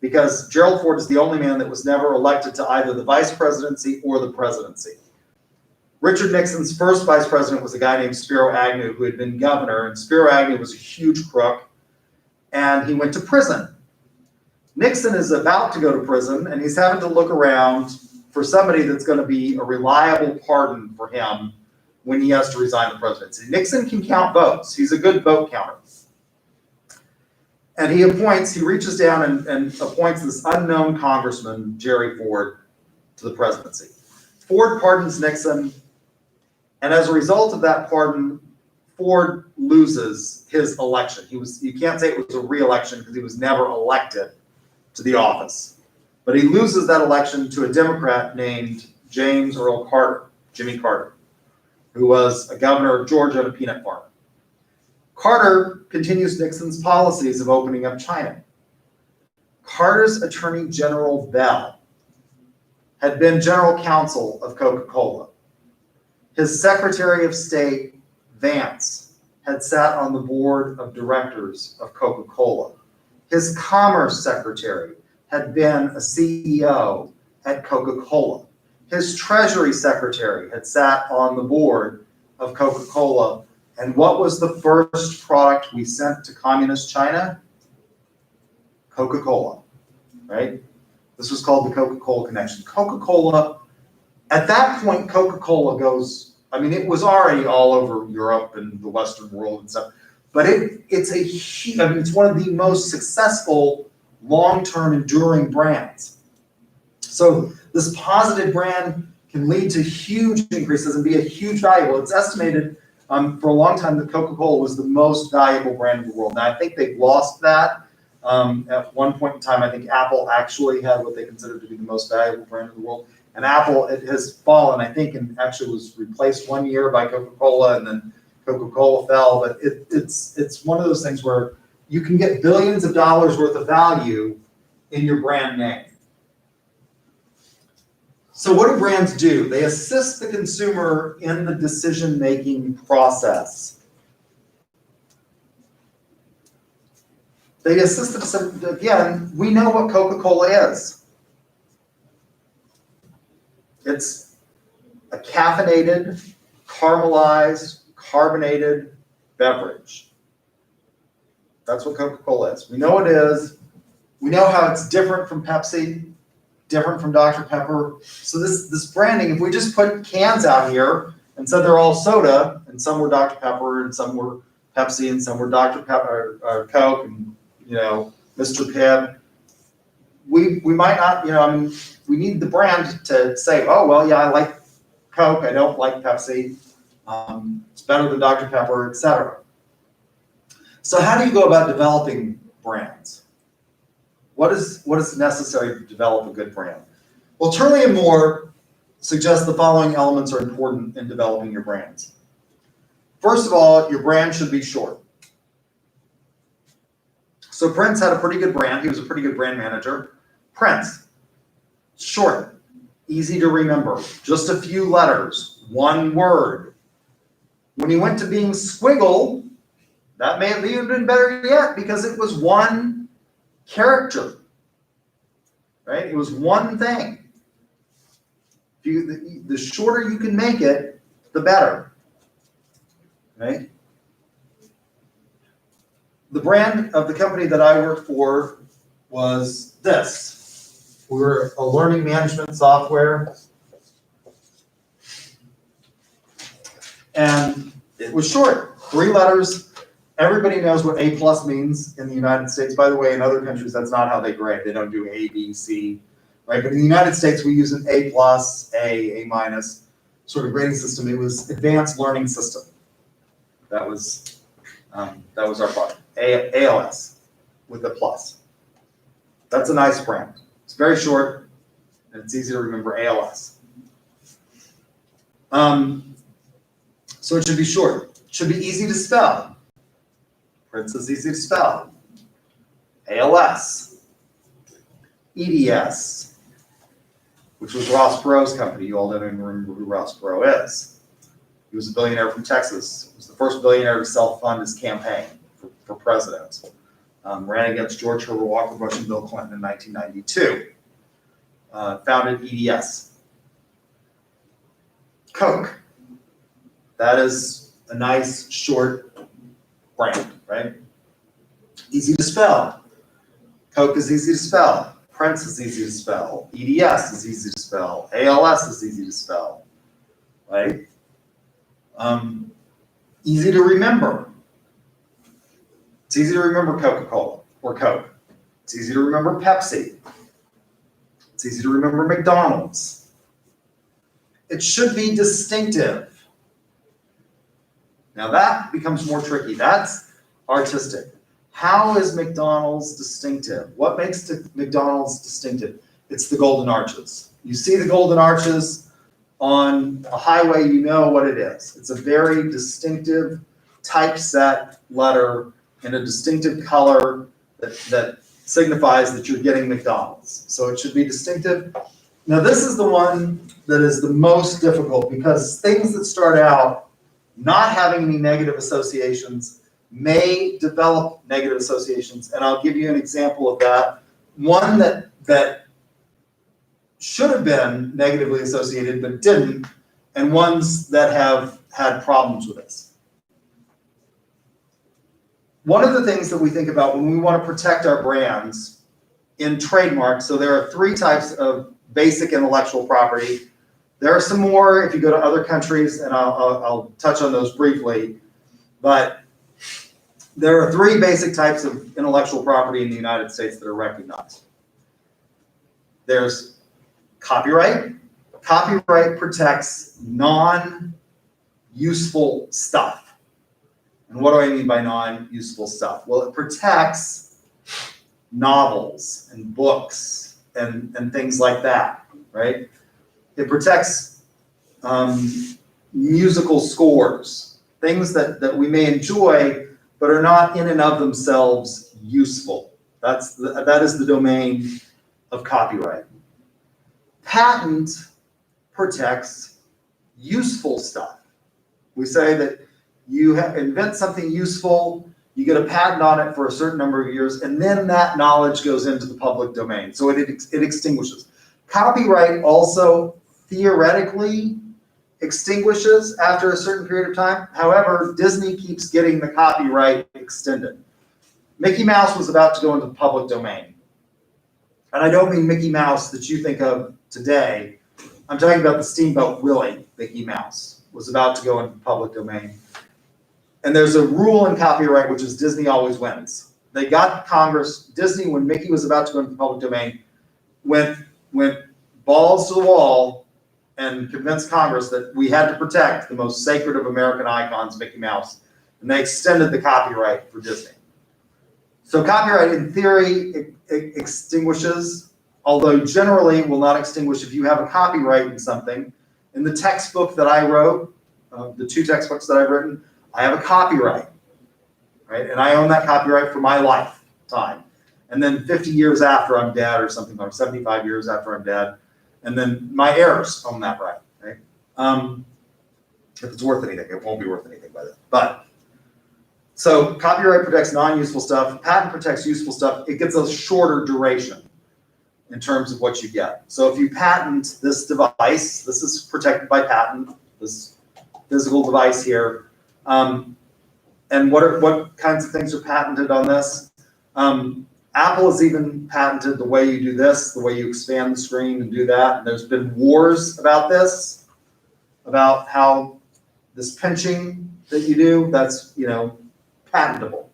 because Gerald Ford is the only man that was never elected to either the vice presidency or the presidency. Richard Nixon's first vice president was a guy named Spiro Agnew, who had been governor, and Spiro Agnew was a huge crook, and he went to prison. Nixon is about to go to prison, and he's having to look around for somebody that's going to be a reliable pardon for him when he has to resign the presidency. Nixon can count votes. He's a good vote counter. And he reaches down and appoints this unknown congressman, Jerry Ford, to the presidency. Ford pardons Nixon, and as a result of that pardon, Ford loses his election. You can't say it was a re-election because he was never elected to the office. But he loses that election to a Democrat named James Earl Carter, Jimmy Carter, who was a governor of Georgia and a peanut farmer. Carter continues Nixon's policies of opening up China. Carter's Attorney General Bell had been general counsel of Coca-Cola. His Secretary of State, Vance, had sat on the board of directors of Coca-Cola. His Commerce Secretary had been a CEO at Coca-Cola. His Treasury Secretary had sat on the board of Coca-Cola. And what was the first product we sent to communist China? Coca-Cola, right? This was called the Coca-Cola connection. Coca-Cola, at that point, Coca-Cola goes, I mean, it was already all over Europe and the Western world and stuff, but it's a huge, I mean, it's one of the most successful long-term enduring brands. So this positive brand can lead to huge increases and be a huge value. Well, it's estimated for a long time that Coca-Cola was the most valuable brand in the world. Now, I think they've lost that. At one point in time, I think Apple actually had what they considered to be the most valuable brand in the world. And Apple, it has fallen, I think, and actually was replaced one year by Coca-Cola, and then Coca-Cola fell. But it's one of those things where you can get billions of dollars worth of value in your brand name. So what do brands do? They assist the consumer in the decision-making process. They assist the, again, we know what Coca-Cola is. It's a caffeinated, caramelized, carbonated beverage. That's what Coca-Cola is. We know what it is. We know how it's different from Pepsi, different from Dr. Pepper. So this branding, if we just put cans out here and said they're all soda, and some were Dr. Pepper, and some were Pepsi, and some were Dr. Pepper or Coke, and Mr. Pibb, we might not, I mean, we need the brand to say, oh, well, yeah, I like Coke, I don't like Pepsi, it's better than Dr. Pepper, etc. So how do you go about developing brands? What is necessary to develop a good brand? Well, Turley and Moore suggest the following elements are important in developing your brands. First of all, your brand should be short. So Prince had a pretty good brand. He was a pretty good brand manager. Prince, short, easy to remember, just a few letters, one word. When he went to being Squiggle, that may have even been better yet because it was one character, right? It was one thing. The shorter you can make it, the better, right? The brand of the company that I worked for was this. We were a learning management software. And it was short, 3 letters. Everybody knows what A+ means in the United States. By the way, in other countries, that's not how they grade. They don't do A, B, C, right? But in the United States, we use an A+, A- sort of grading system. It was Advanced Learning System. That was our product. ALS with a plus. That's a nice brand. It's very short and it's easy to remember. ALS. So it should be short. It should be easy to spell. Prince is easy to spell. ALS. EDS, which was Ross Perot's company. You all don't even remember who Ross Perot is. He was a billionaire from Texas. He was the first billionaire to self-fund his campaign for president. Ran against George Herbert Walker Bush and Bill Clinton in 1992. Founded EDS. Coke. That is a nice, short brand, right? Easy to spell. Coke is easy to spell. Prince is easy to spell. EDS is easy to spell. ALS is easy to spell, right? Easy to remember. It's easy to remember Coca-Cola or Coke. It's easy to remember Pepsi. It's easy to remember McDonald's. It should be distinctive. Now that becomes more tricky. That's artistic. How is McDonald's distinctive? What makes McDonald's distinctive? It's the golden arches. You see the golden arches on a highway, you know what it is. It's a very distinctive typeset letter in a distinctive color that signifies that you're getting McDonald's. So it should be distinctive. Now this is the one that is the most difficult because things that start out not having any negative associations may develop negative associations, and I'll give you an example of that. One that should have been negatively associated but didn't, and ones that have had problems with this. One of the things that we think about when we want to protect our brands in trademarks, so there are 3 types of basic intellectual property. There are some more if you go to other countries, and I'll touch on those briefly, but there are 3 basic types of intellectual property in the United States that are recognized. There's copyright. Copyright protects non-useful stuff. And what do I mean by non-useful stuff? Well, it protects novels and books and things like that, right? It protects musical scores, things that we may enjoy, but are not in and of themselves useful. That is the domain of copyright. Patent protects useful stuff. We say that you invent something useful, you get a patent on it for a certain number of years, and then that knowledge goes into the public domain. So it extinguishes. Copyright also theoretically extinguishes after a certain period of time. However, Disney keeps getting the copyright extended. Mickey Mouse was about to go into the public domain. And I don't mean Mickey Mouse that you think of today. I'm talking about the Steamboat Willie Mickey Mouse was about to go into the public domain. And there's a rule in copyright, which is Disney always wins. They got Congress. Disney, when Mickey was about to go into the public domain, went balls to the wall and convinced Congress that we had to protect the most sacred of American icons, Mickey Mouse. And they extended the copyright for Disney. So copyright, in theory, extinguishes, although generally will not extinguish if you have a copyright in something. In the textbook that I wrote, the 2 textbooks that I've written, I have a copyright, right? And I own that copyright for my lifetime. And then 50 years after I'm dead or something, or 75 years after I'm dead, and then my heirs own that right? If it's worth anything, it won't be worth anything by then. But, so copyright protects non-useful stuff, patent protects useful stuff. It gets a shorter duration in terms of what you get. So if you patent this device, this is protected by patent, this physical device here. And what kinds of things are patented on this? Apple has even patented the way you do this, the way you expand the screen and do that. And there's been wars about this, about how this pinching that you do, that's, patentable.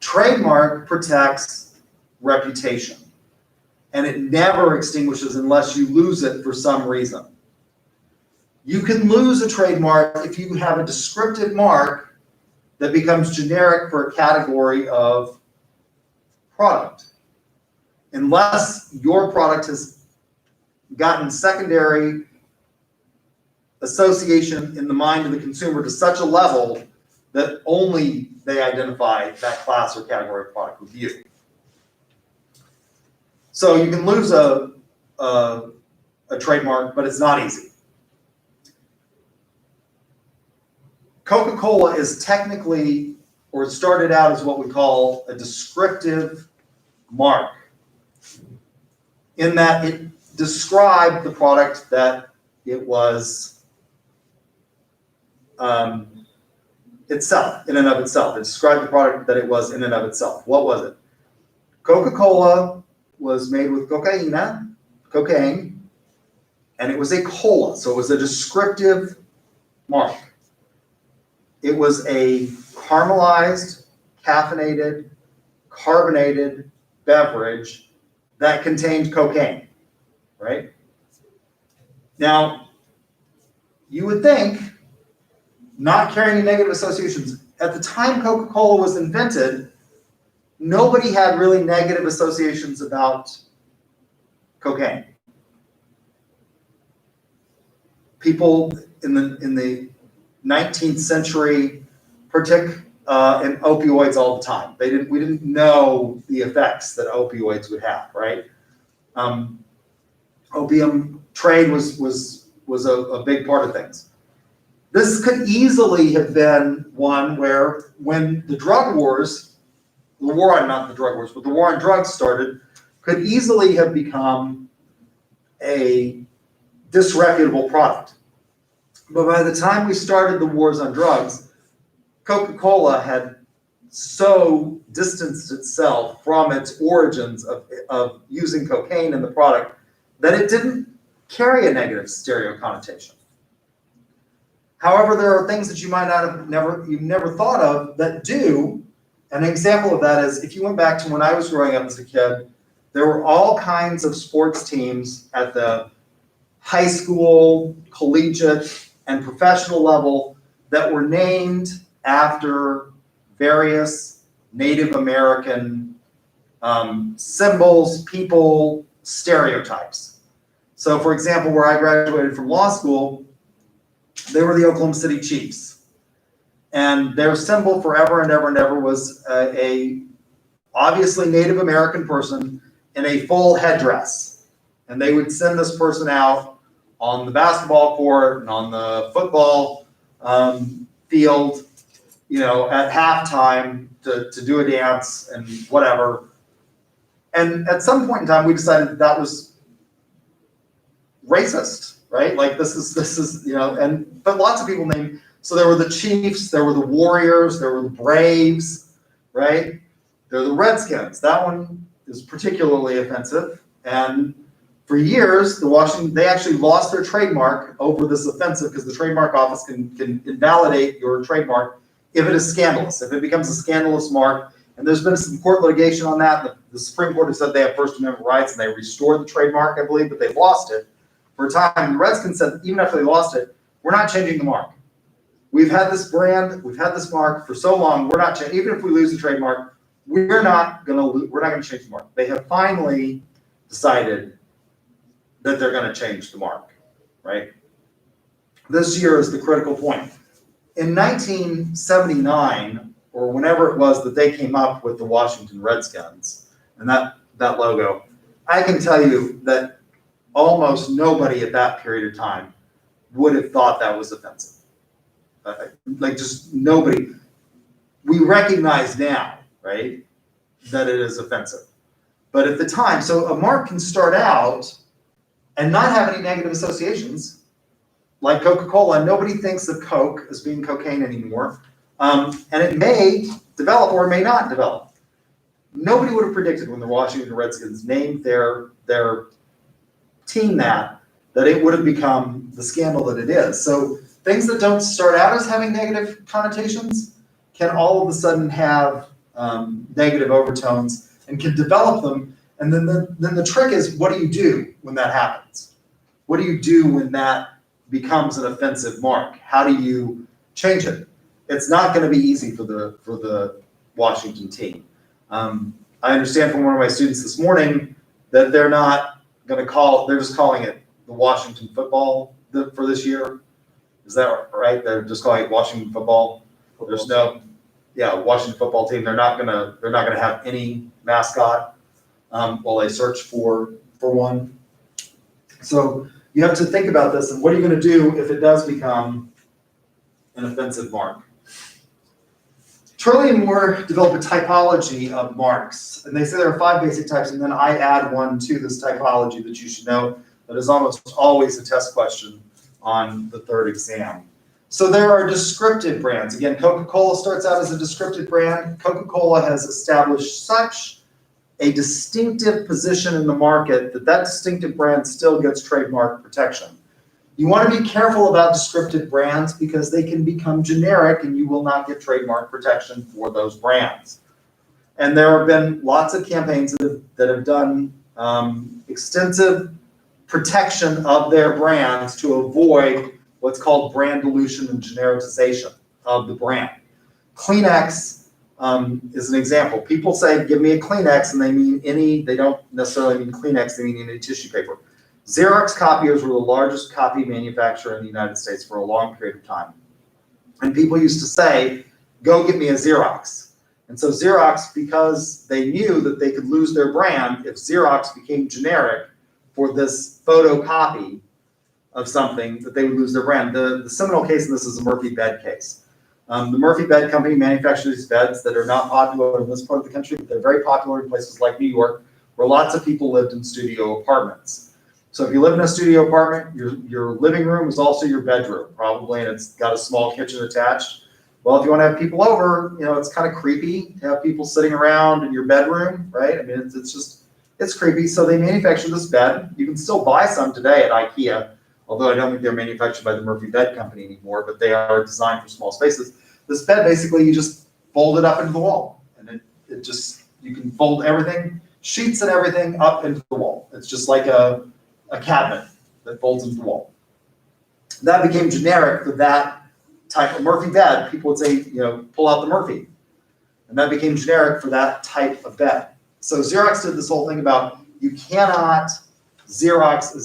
Trademark protects reputation, and it never extinguishes unless you lose it for some reason. You can lose a trademark if you have a descriptive mark that becomes generic for a category of product. Unless your product has gotten secondary association in the mind of the consumer to such a level that only they identify that class or category of product with you. So you can lose a trademark, but it's not easy. Coca-Cola is technically, or it started out as what we call a descriptive mark, in that it described the product that it was itself, in and of itself. It described the product that it was in and of itself. What was it? Coca-Cola was made with cocaine, and it was a cola, so it was a descriptive mark. It was a caramelized, caffeinated, carbonated beverage that contained cocaine, right? Now, you would think, not carrying negative associations, at the time Coca-Cola was invented, nobody had really negative associations about cocaine. People in the 19th century partook in opioids all the time. We didn't know the effects that opioids would have, right? Opium trade was a big part of things. This could easily have been one where when the drug wars, the war on drugs started, could easily have become a disreputable product. But by the time we started the wars on drugs, Coca-Cola had so distanced itself from its origins of using cocaine in the product that it didn't carry a negative stereo connotation. However, there are things that you might not have never thought of that do. An example of that is if you went back to when I was growing up as a kid, there were all kinds of sports teams at the high school, collegiate, and professional level that were named after various Native American symbols, people, stereotypes. So for example, where I graduated from law school, they were the Oklahoma City Chiefs. And their symbol forever and ever and ever was a obviously Native American person in a full headdress. And they would send this person out on the basketball court and on the football field, at halftime to do a dance and whatever. And at some point in time, we decided that was racist, right? Like this is, but lots of people named, so there were the Chiefs, there were the Warriors, there were the Braves, right? There were the Redskins. That one is particularly offensive. And for years, they actually lost their trademark over this offensive because the trademark office can invalidate your trademark if it is scandalous, if it becomes a scandalous mark. And there's been some court litigation on that. The Supreme Court has said they have First Amendment rights and they restored the trademark, I believe, but they lost it for a time. The Redskins said even after they lost it, we're not changing the mark. We've had this brand, we've had this mark for so long. We're not changing. Even if we lose the trademark, we're not going to change the mark. They have finally decided that they're going to change the mark, right? This year is the critical point. In 1979, or whenever it was that they came up with the Washington Redskins and that logo, I can tell you that almost nobody at that period of time would have thought that was offensive. Like just nobody. We recognize now, right, that it is offensive. But at the time, so a mark can start out and not have any negative associations, like Coca-Cola. Nobody thinks of Coke as being cocaine anymore. And it may develop or it may not develop. Nobody would have predicted when the Washington Redskins named their team that it would have become the scandal that it is. So things that don't start out as having negative connotations can all of a sudden have negative overtones and can develop them. And then the trick is, what do you do when that happens? What do you do when that becomes an offensive mark? How do you change it? It's not going to be easy for the Washington team. I understand from one of my students this morning that they're not going to they're just calling it the Washington football for this year. Is that right? They're just calling it Washington football. There's Washington football team. They're not gonna have any mascot while they search for one. So you have to think about this and what are you going to do if it does become an offensive mark? Turley and Moore developed a typology of marks, and they say there are 5 basic types, and then I add one to this typology that you should know that is almost always a test question on the 3rd exam. So there are descriptive brands. Again, Coca-Cola starts out as a descriptive brand. Coca-Cola has established such a distinctive position in the market that distinctive brand still gets trademark protection. You want to be careful about descriptive brands because they can become generic and you will not get trademark protection for those brands. And there have been lots of campaigns that have done extensive protection of their brands to avoid what's called brand dilution and genericization of the brand. Kleenex is an example. People say, give me a Kleenex, and they mean they don't necessarily mean Kleenex, they mean any tissue paper. Xerox copiers were the largest copy manufacturer in the United States for a long period of time. And people used to say, go get me a Xerox. And so Xerox, because they knew that they could lose their brand if Xerox became generic for this photocopy of something, that they would lose their brand. The seminal case in this is the Murphy bed case. The Murphy Bed Company manufactures these beds that are not popular in this part of the country, but they're very popular in places like New York, where lots of people lived in studio apartments. So if you live in a studio apartment, your living room is also your bedroom, probably, and it's got a small kitchen attached. Well, if you want to have people over, it's kind of creepy to have people sitting around in your bedroom, right? I mean, it's creepy. So they manufacture this bed. You can still buy some today at IKEA, although I don't think they're manufactured by the Murphy Bed Company anymore, but they are designed for small spaces. This bed, basically, you just fold it up into the wall, and you can fold everything, sheets and everything, up into the wall. It's just like a cabinet that folds into the wall. That became generic for that type of Murphy bed. People would say, pull out the Murphy. And that became generic for that type of bed. So Xerox did this whole thing about you cannot Xerox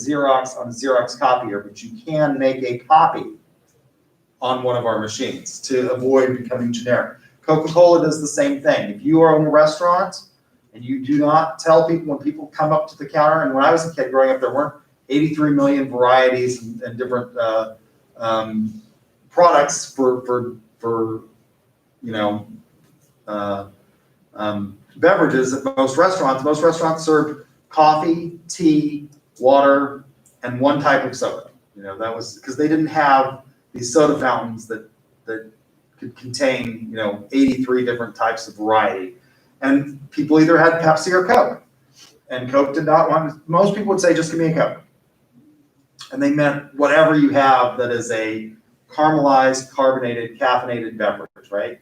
on a Xerox copier, but you can make a copy on one of our machines to avoid becoming generic. Coca-Cola does the same thing. If you are in a restaurant and you do not tell people when people come up to the counter, and when I was a kid growing up, there weren't 83 million varieties and different products for beverages at most restaurants. Most restaurants served coffee, tea, water, and one type of soda. That was because they didn't have these soda fountains that could contain 83 different types of variety. And people either had Pepsi or Coke. And Coke did not want, most people would say, just give me a Coke. And they meant whatever you have that is a caramelized, carbonated, caffeinated beverage, right?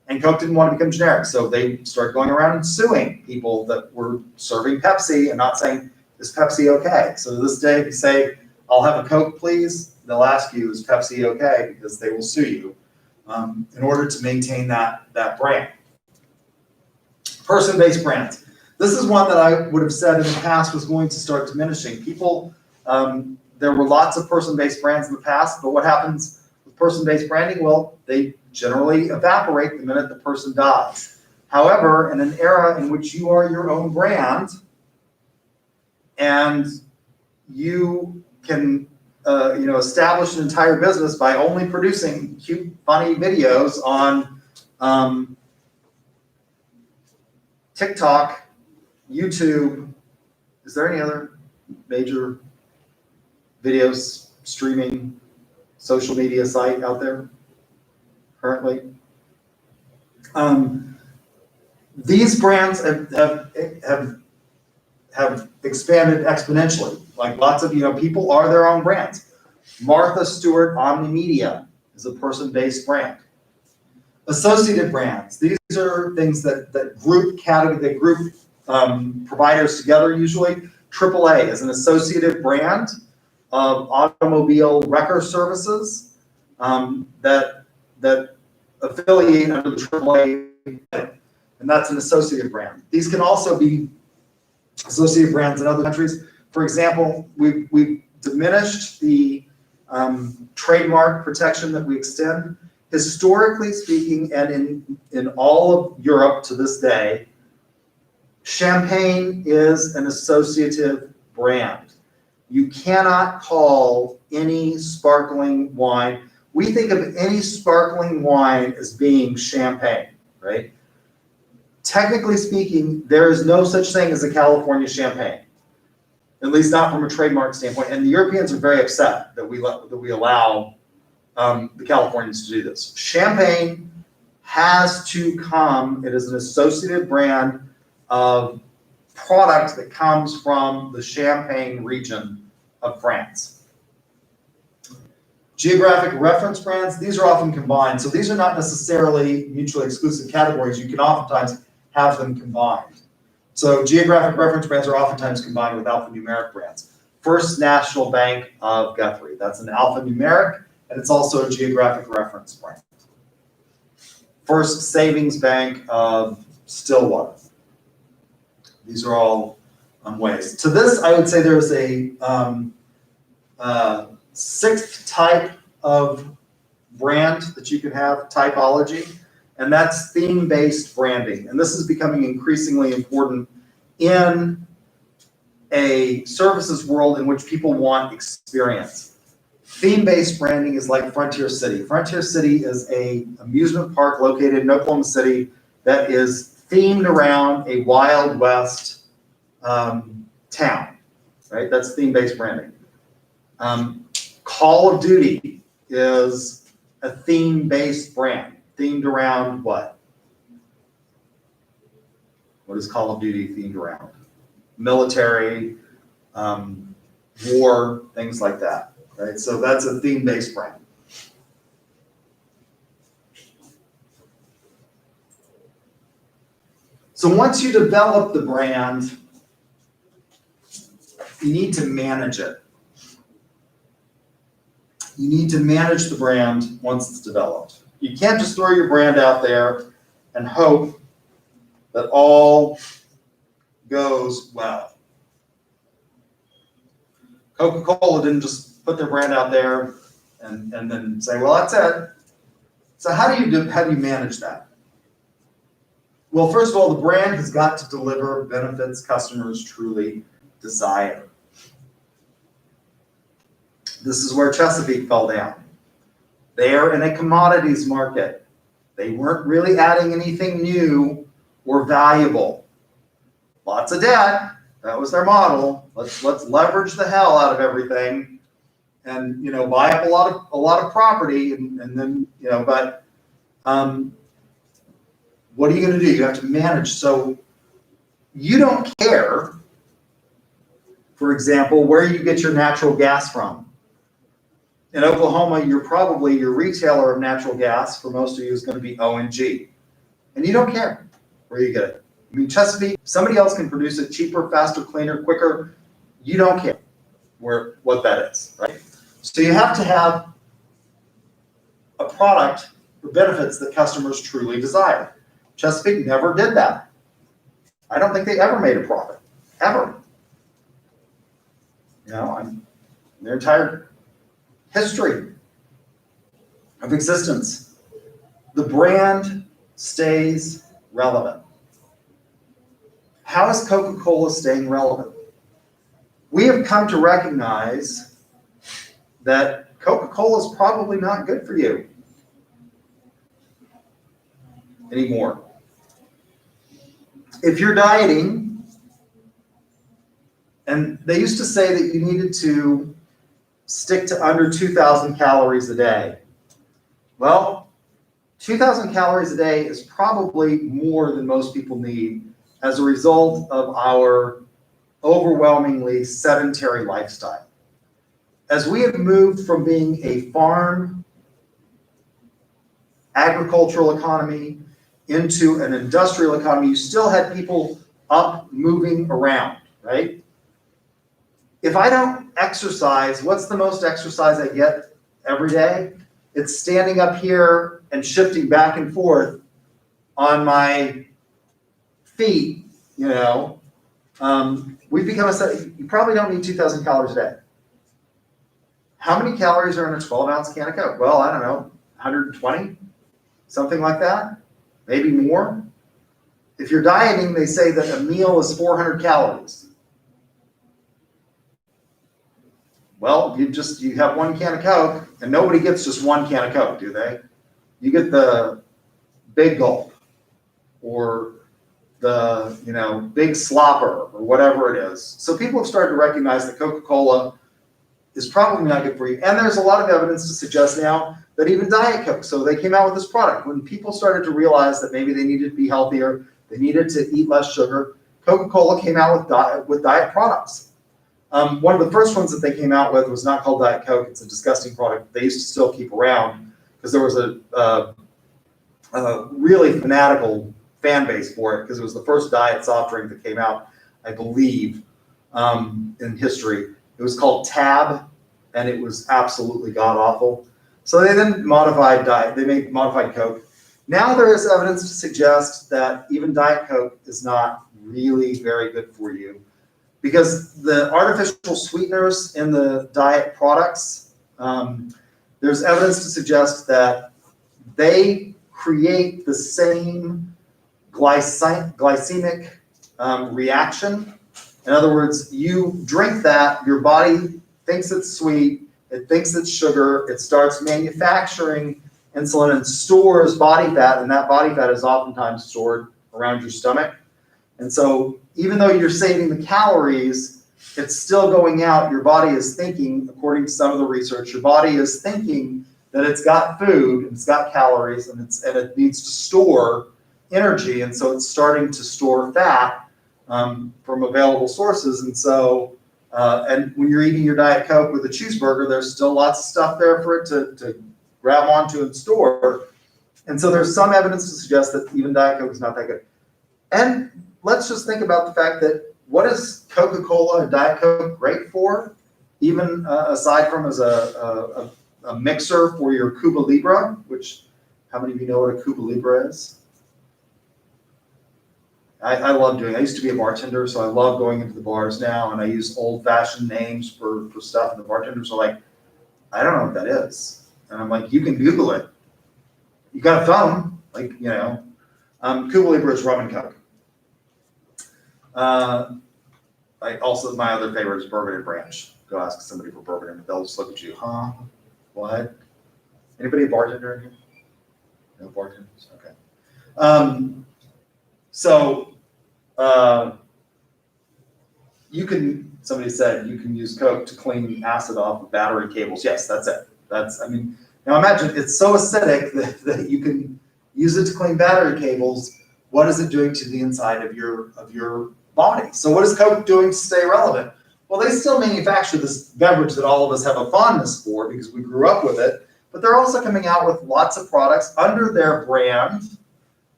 And Coke didn't want to become generic. So they started going around and suing people that were serving Pepsi and not saying, is Pepsi okay? So to this day, if you say, I'll have a Coke, please, they'll ask you, is Pepsi okay? Because they will sue you in order to maintain that brand. Person-based brands. This is one that I would have said in the past was going to start diminishing. People, there were lots of person-based brands in the past, but what happens with person-based branding? Well, they generally evaporate the minute the person dies. However, in an era in which you are your own brand and you can establish an entire business by only producing cute, funny videos on TikTok, YouTube. Is there any other major videos streaming social media site out there currently? These brands have expanded exponentially. Like lots of people are their own brands. Martha Stewart Omnimedia is a person-based brand. Associated brands. These are things that group providers together usually. AAA is an associated brand of automobile wrecker services that affiliate under the AAA, and that's an associated brand. These can also be associated brands in other countries. For example, we've diminished the trademark protection that we extend. Historically speaking, and in all of Europe to this day, champagne is an associative brand. You cannot call any sparkling wine. We think of any sparkling wine as being champagne, right? Technically speaking, there is no such thing as a California champagne, at least not from a trademark standpoint. And the Europeans are very upset that we allow the Californians to do this. Champagne has to come. It is an associated brand of product that comes from the Champagne region of France. Geographic reference brands, these are often combined. So these are not necessarily mutually exclusive categories. You can oftentimes have them combined. So geographic reference brands are oftentimes combined with alphanumeric brands. First National Bank of Guthrie, that's an alphanumeric, and it's also a geographic reference brand. First Savings Bank of Stillwater. These are all ways. To this, I would say there's a sixth type of brand that you can have, typology, and that's theme-based branding. And this is becoming increasingly important in a services world in which people want experience. Theme-based branding is like Frontier City. Frontier City is an amusement park located in Oklahoma City that is themed around a Wild West town, right? That's theme-based branding. Call of Duty is a theme-based brand, themed around what? What is Call of Duty themed around? Military, war, things like that, right? So that's a theme-based brand. So once you develop the brand, you need to manage it. You need to manage the brand once it's developed. You can't just throw your brand out there and hope that all goes well. Coca-Cola didn't just put their brand out there and then say, well, that's it. So how do you manage that? Well, first of all, the brand has got to deliver benefits customers truly desire. This is where Chesapeake fell down. They are in a commodities market. They weren't really adding anything new or valuable. Lots of debt. That was their model. Let's leverage the hell out of everything, and buy up a lot of property, and then But what are you going to do? You have to manage. So you don't care, for example, where you get your natural gas from. In Oklahoma, your retailer of natural gas for most of you is going to be O&G, and you don't care where you get it. I mean, Chesapeake, somebody else can produce it cheaper, faster, cleaner, quicker. You don't care what that is, right? So you have to have a product or benefits that customers truly desire. Chesapeake never did that. I don't think they ever made a profit, ever. Their entire history of existence, the brand stays relevant. How is Coca-Cola staying relevant? We have come to recognize that Coca-Cola is probably not good for you anymore. If you're dieting, and they used to say that you needed to stick to under 2,000 calories a day. Well, 2,000 calories a day is probably more than most people need as a result of our overwhelmingly sedentary lifestyle. As we have moved from being a farm agricultural economy into an industrial economy, you still had people up moving around, right? If I don't exercise, what's the most exercise I get every day? It's standing up here and shifting back and forth on my feet, We've become you probably don't need 2,000 calories a day. How many calories are in a 12-ounce can of Coke? Well, I don't know, 120, something like that, maybe more. If you're dieting, they say that a meal is 400 calories. Well, you have one can of Coke, and nobody gets just one can of Coke, do they? You get the big gulp, or the big slopper, or whatever it is. So people have started to recognize that Coca-Cola is probably not good for you. And there's a lot of evidence to suggest now that even Diet Coke, so they came out with this product. When people started to realize that maybe they needed to be healthier, they needed to eat less sugar, Coca-Cola came out with diet products. One of the first ones that they came out with was not called Diet Coke. It's a disgusting product they used to still keep around because there was a really fanatical fan base for it because it was the first diet soft drink that came out, I believe, in history. It was called Tab, and it was absolutely god-awful. So they then modified diet. They made modified Coke. Now there is evidence to suggest that even Diet Coke is not really very good for you, because the artificial sweeteners in the diet products, there's evidence to suggest that they create the same glycemic reaction. In other words, you drink that, your body thinks it's sweet, it thinks it's sugar, it starts manufacturing insulin and stores body fat, and that body fat is oftentimes stored around your stomach. And so even though you're saving the calories, it's still going out. Your body is thinking, according to some of the research, your body is thinking that it's got food, and it's got calories, and it needs to store energy, and so it's starting to store fat from available sources. And so, and when you're eating your Diet Coke with a cheeseburger, there's still lots of stuff there for it to grab onto and store. And so there's some evidence to suggest that even Diet Coke is not that good. And let's just think about the fact that what is Coca-Cola and Diet Coke great for, even aside from as a mixer for your Cuba Libre, which, how many of you know what a Cuba Libre is? I love doing it. I used to be a bartender, so I love going into the bars now, and I use old-fashioned names for stuff, and the bartenders are like, I don't know what that is. And I'm like, you can Google it. You got a phone, like, you know. Cuba Libre is rum and Coke. My other favorite is bourbon and branch. Go ask somebody for bourbon, and they'll just look at you, huh? What? Anybody a bartender in here? No bartenders? Okay. Somebody said you can use Coke to clean acid off of battery cables. Yes, that's it. Now imagine it's so acidic that you can use it to clean battery cables. What is it doing to the inside of your body? So what is Coke doing to stay relevant? Well, they still manufacture this beverage that all of us have a fondness for because we grew up with it, but they're also coming out with lots of products under their brand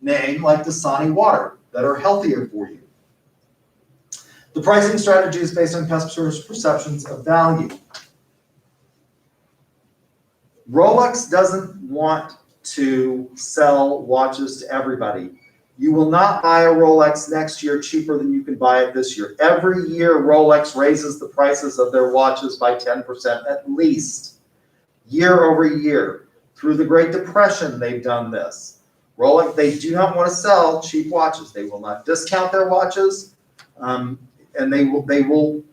name, like Dasani water, that are healthier for you. The pricing strategy is based on customers' perceptions of value. Rolex doesn't want to sell watches to everybody. You will not buy a Rolex next year cheaper than you can buy it this year. Every year, Rolex raises the prices of their watches by 10% at least, year over year. Through the Great Depression, they've done this. Rolex, they do not want to sell cheap watches. They will not discount their watches, and they will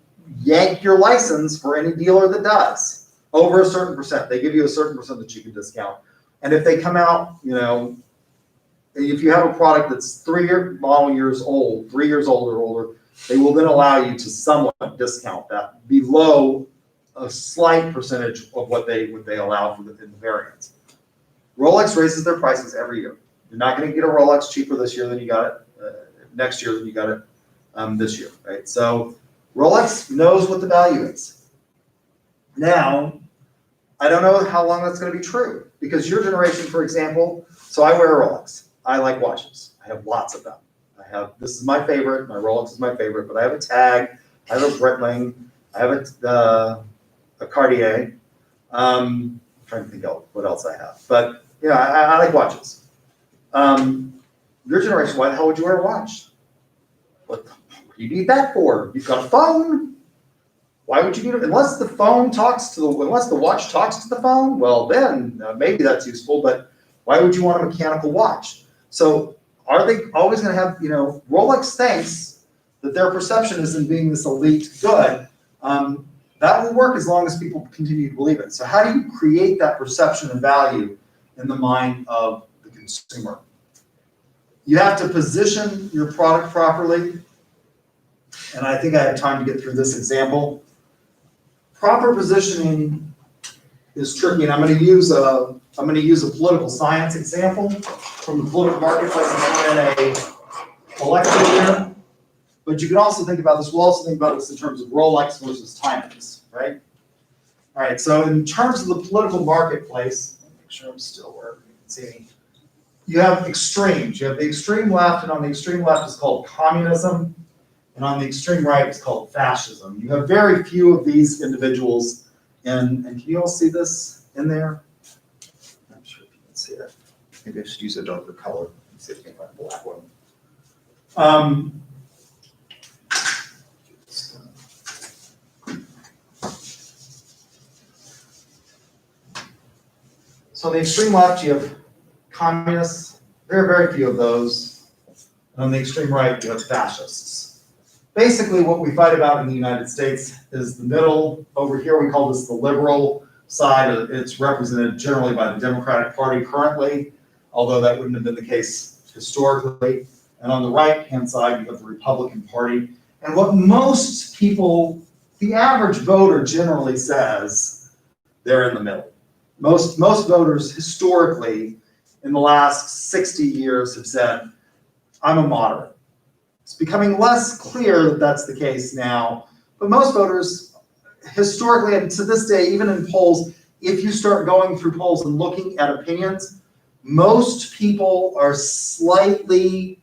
yank your license for any dealer that does over a certain percent. They give you a certain percent that you can discount. And if they come out, if you have a product that's 3 years old or older, they will then allow you to somewhat discount that below a slight percentage of what they allow for in the variants. Rolex raises their prices every year. You're not going to get a Rolex cheaper this year than you got it next year than you got it this year, right? So Rolex knows what the value is. Now, I don't know how long that's going to be true, because your generation, for example, so I wear a Rolex. I like watches. I have lots of them. This is my favorite. My Rolex is my favorite, but I have a Tag. I have a Breitling. I have a Cartier. I'm trying to think of what else I have. But I like watches. Your generation, why the hell would you wear a watch? What do you need that for? You've got a phone. Why would you need it? Unless the watch talks to the phone, well, then maybe that's useful, but why would you want a mechanical watch? So are they always going to have, Rolex thinks that their perception is in being this elite good. That will work as long as people continue to believe it. So how do you create that perception and value in the mind of the consumer? You have to position your product properly. And I think I have time to get through this example. Proper positioning is tricky, and I'm going to use a political science example from the political marketplace. I'm in a election year, but you can also think about this. We'll also think about this in terms of Rolex versus Timex, right? All right. So in terms of the political marketplace, let me make sure I'm still where you can see me. You have extremes. You have the extreme left, and on the extreme left is called communism, and on the extreme right is called fascism. You have very few of these individuals, and can you all see this in there? I'm not sure if you can see it. Maybe I should use a darker color. Let's see if I can find a black one. So on the extreme left, you have communists, very few of those. And on the extreme right, you have fascists. Basically, what we fight about in the United States is the middle. Over here, we call this the liberal side. It's represented generally by the Democratic Party currently, although that wouldn't have been the case historically. And on the right-hand side, you have the Republican Party. And what most people, the average voter generally says, they're in the middle. Most voters historically in the last 60 years have said, I'm a moderate. It's becoming less clear that that's the case now, but most voters historically, and to this day, even in polls, if you start going through polls and looking at opinions, most people are slightly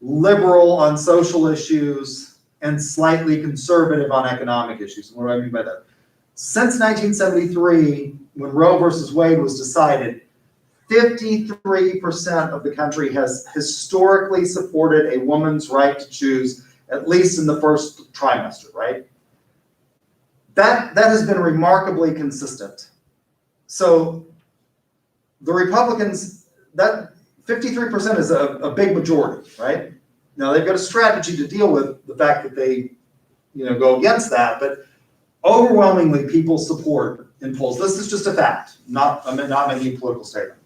liberal on social issues and slightly conservative on economic issues. What do I mean by that? Since 1973, when Roe versus Wade was decided, 53% of the country has historically supported a woman's right to choose, at least in the first trimester, right? That has been remarkably consistent. So the Republicans, that 53% is a big majority, right? Now they've got a strategy to deal with the fact that they, go against that, but overwhelmingly people support in polls. This is just a fact, not making a political statement.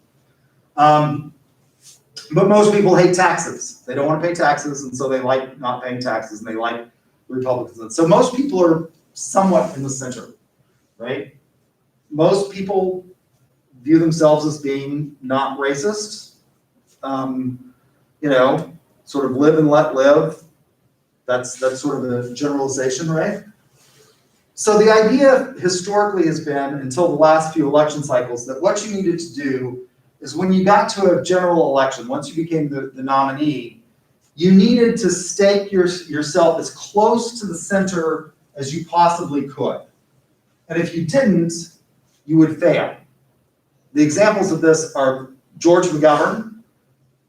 But most people hate taxes. They don't want to pay taxes, and so they like not paying taxes, and they like Republicans. And so most people are somewhat in the center, right? Most people view themselves as being not racist, sort of live and let live. That's sort of a generalization, right? So the idea historically has been, until the last few election cycles, that what you needed to do is when you got to a general election, once you became the nominee, you needed to stake yourself as close to the center as you possibly could. And if you didn't, you would fail. The examples of this are George McGovern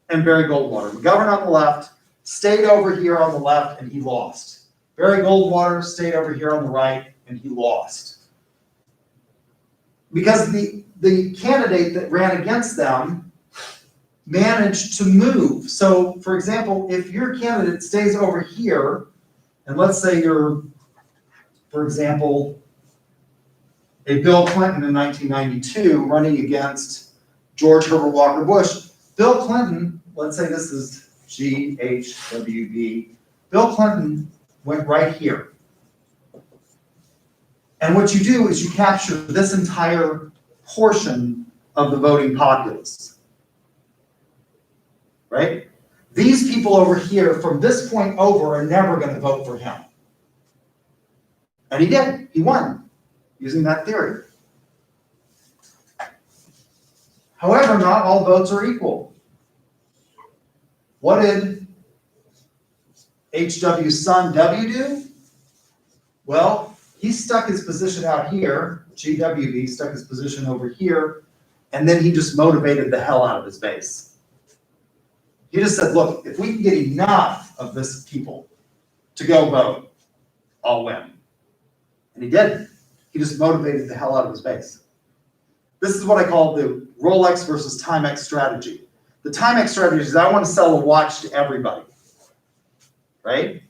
and Barry Goldwater. McGovern on the left stayed over here on the left and he lost. Barry Goldwater stayed over here on the right and he lost. Because the candidate that ran against them managed to move. So, for example, if your candidate stays over here, and let's say you're, for example, a Bill Clinton in 1992 running against George Herbert Walker Bush, Bill Clinton, let's say this is GHWB, Bill Clinton went right here. And what you do is you capture this entire portion of the voting populace, right? These people over here, from this point over, are never going to vote for him. And he did. He won, using that theory. However, not all votes are equal. What did H.W.'s son W do? Well, he stuck his position out here, GWB stuck his position over here, and then he just motivated the hell out of his base. He just said, look, if we can get enough of this people to go vote, I'll win. And he did. He just motivated the hell out of his base. This is what I call the Rolex versus Timex strategy. The Timex strategy is I want to sell a watch to everybody, right?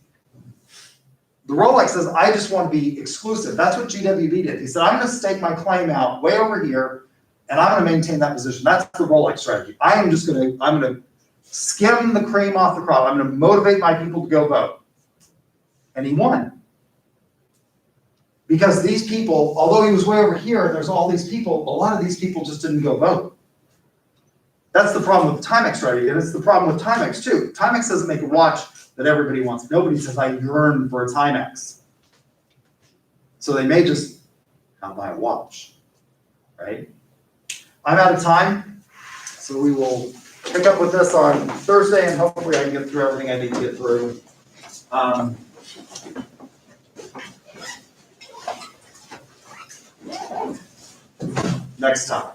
The Rolex says, I just want to be exclusive. That's what GWB did. He said, I'm going to stake my claim out way over here, and I'm going to maintain that position. That's the Rolex strategy. I'm going to skim the cream off the crop. I'm going to motivate my people to go vote. And he won. Because these people, although he was way over here, and there's all these people, a lot of these people just didn't go vote. That's the problem with the Timex strategy, and it's the problem with Timex too. Timex doesn't make a watch that everybody wants. Nobody says, I yearn for a Timex. So they may just not buy a watch, right? I'm out of time, so we will pick up with this on Thursday, and hopefully I can get through everything I need to get through. Next time.